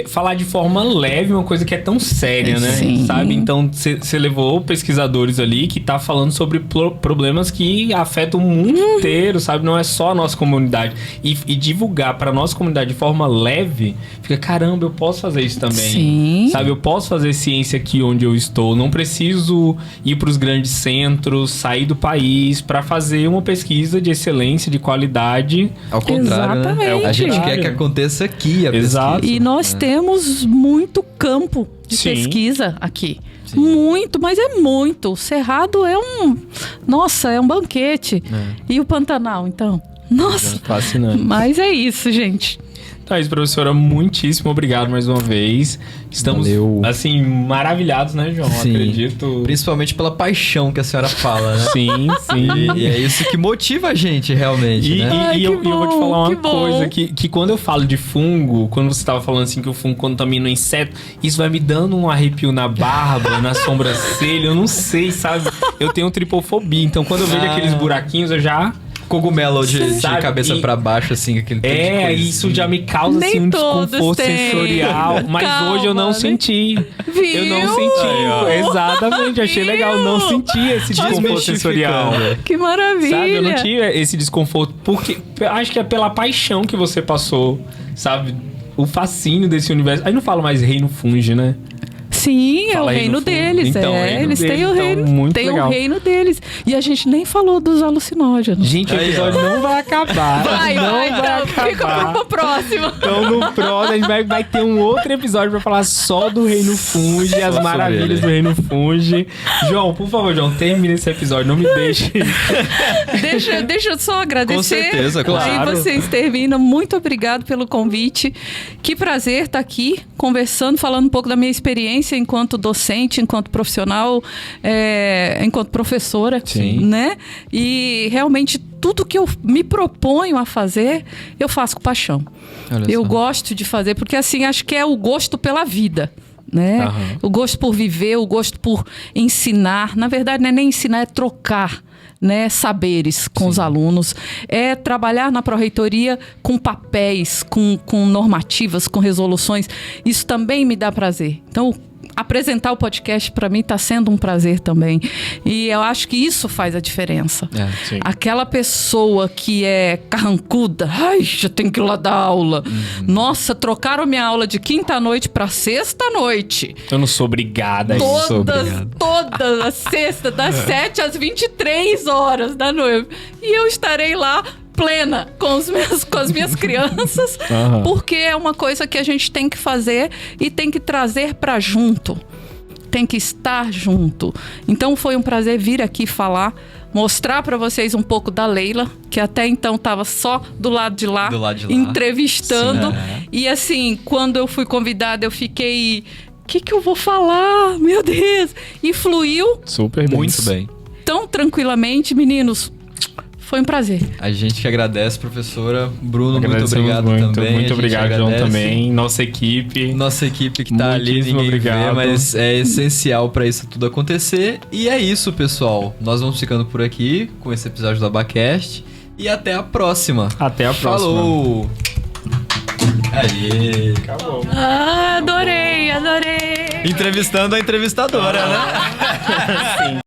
falar de forma leve uma coisa que é tão séria, né? Sim. Sabe? Então, você levou pesquisadores ali que tá falando sobre problemas que afetam o mundo inteiro, sabe? Não é só a nossa comunidade. E divulgar pra nossa comunidade de forma leve, fica, caramba, eu posso fazer isso também. Sim. Sabe? Eu posso fazer ciência aqui onde eu estou. Não preciso ir pros grandes centros, sair do país pra fazer uma pesquisa de excelência, de qualidade. Ao contrário, Exatamente. né? A gente quer que aconteça aqui a Exato. pesquisa. E nós temos muito campo de pesquisa aqui. Sim. Muito, mas é muito. O Cerrado é um banquete. E o Pantanal, então? Nossa. Fascinante. Mas é isso, gente. Então é isso, professora. Muitíssimo obrigado mais uma vez. Estamos, assim, maravilhados, né, João? Sim. Acredito. Principalmente pela paixão que a senhora fala, né? Sim. E é isso que motiva a gente, realmente, né? E eu vou te falar uma coisa, que quando eu falo de fungo, quando você estava falando assim que o fungo contamina o inseto, isso vai me dando um arrepio na barba, na sobrancelha, eu não sei, sabe? Eu tenho tripofobia, então quando eu vejo aqueles buraquinhos, eu já... Cogumelo de cabeça pra baixo, assim, aquele tipo de coisa, isso já me causa assim, um desconforto sensorial. Mas calma, hoje eu não senti. Viu? Eu não senti. Exatamente, achei legal. Não senti esse desconforto sensorial. Que maravilha! Sabe, eu não tinha esse desconforto. Porque acho que é pela paixão que você passou, sabe? o fascínio desse universo. Aí não fala mais reino funge, né? Sim, é o Fala aí reino no fundo. deles. Então, o reino eles deles, têm o então, reino, muito tem legal. o reino deles. E a gente nem falou dos alucinógenos. Gente, o Aí, episódio ó. não vai acabar. não então, fica pro próximo. Então no próximo a gente vai ter um outro episódio pra falar só do Reino Funge, as sobre maravilhas ele. do Reino Funge. João, por favor, João, termine esse episódio, não me deixe. Deixa eu só agradecer. Com certeza, claro. Aí vocês terminam. Muito obrigado pelo convite. Que prazer estar aqui conversando, falando um pouco da minha experiência enquanto docente, enquanto profissional, enquanto professora, Sim. né? E realmente tudo que eu me proponho a fazer, eu faço com paixão. Olha Eu só. gosto de fazer, porque assim, acho que é o gosto pela vida. Né? Aham. O gosto por viver, o gosto por ensinar. Na verdade, não é nem ensinar, é trocar, né, saberes com os alunos. É trabalhar na pró-reitoria com papéis, com normativas, com resoluções. Isso também me dá prazer. Então, apresentar o podcast para mim está sendo um prazer também. E eu acho que isso faz a diferença. Sim. Aquela pessoa que é carrancuda, ai, já tenho que ir lá dar aula. Nossa, trocaram minha aula de quinta-noite para sexta-noite. Eu não sou obrigada a isso. sou obrigado. Todas as sextas, das 7 às 23 horas da noite. E eu estarei lá plena com as minhas crianças, Aham. porque é uma coisa que a gente tem que fazer e tem que trazer para junto. Tem que estar junto. Então foi um prazer vir aqui falar, mostrar para vocês um pouco da Leila, que até então estava só do lado de lá, entrevistando. Sim, E assim, quando eu fui convidada, eu fiquei... O que eu vou falar? Meu Deus! E fluiu Super bem. Muito bem. tão tranquilamente, meninos. Foi um prazer. A gente que agradece, professora. Bruno, muito Agradecemos obrigado muito, também. A muito gente obrigado, João, agradece. também. Nossa equipe. Nossa equipe que tá ali, Muitíssimo ninguém vê, obrigado. mas é essencial pra isso tudo acontecer. E é isso, pessoal. Nós vamos ficando por aqui com esse episódio do Abacast. E até a próxima. Até a próxima. Falou! Aê! Acabou. Ah, adorei, adorei. Entrevistando a entrevistadora, né? Sim.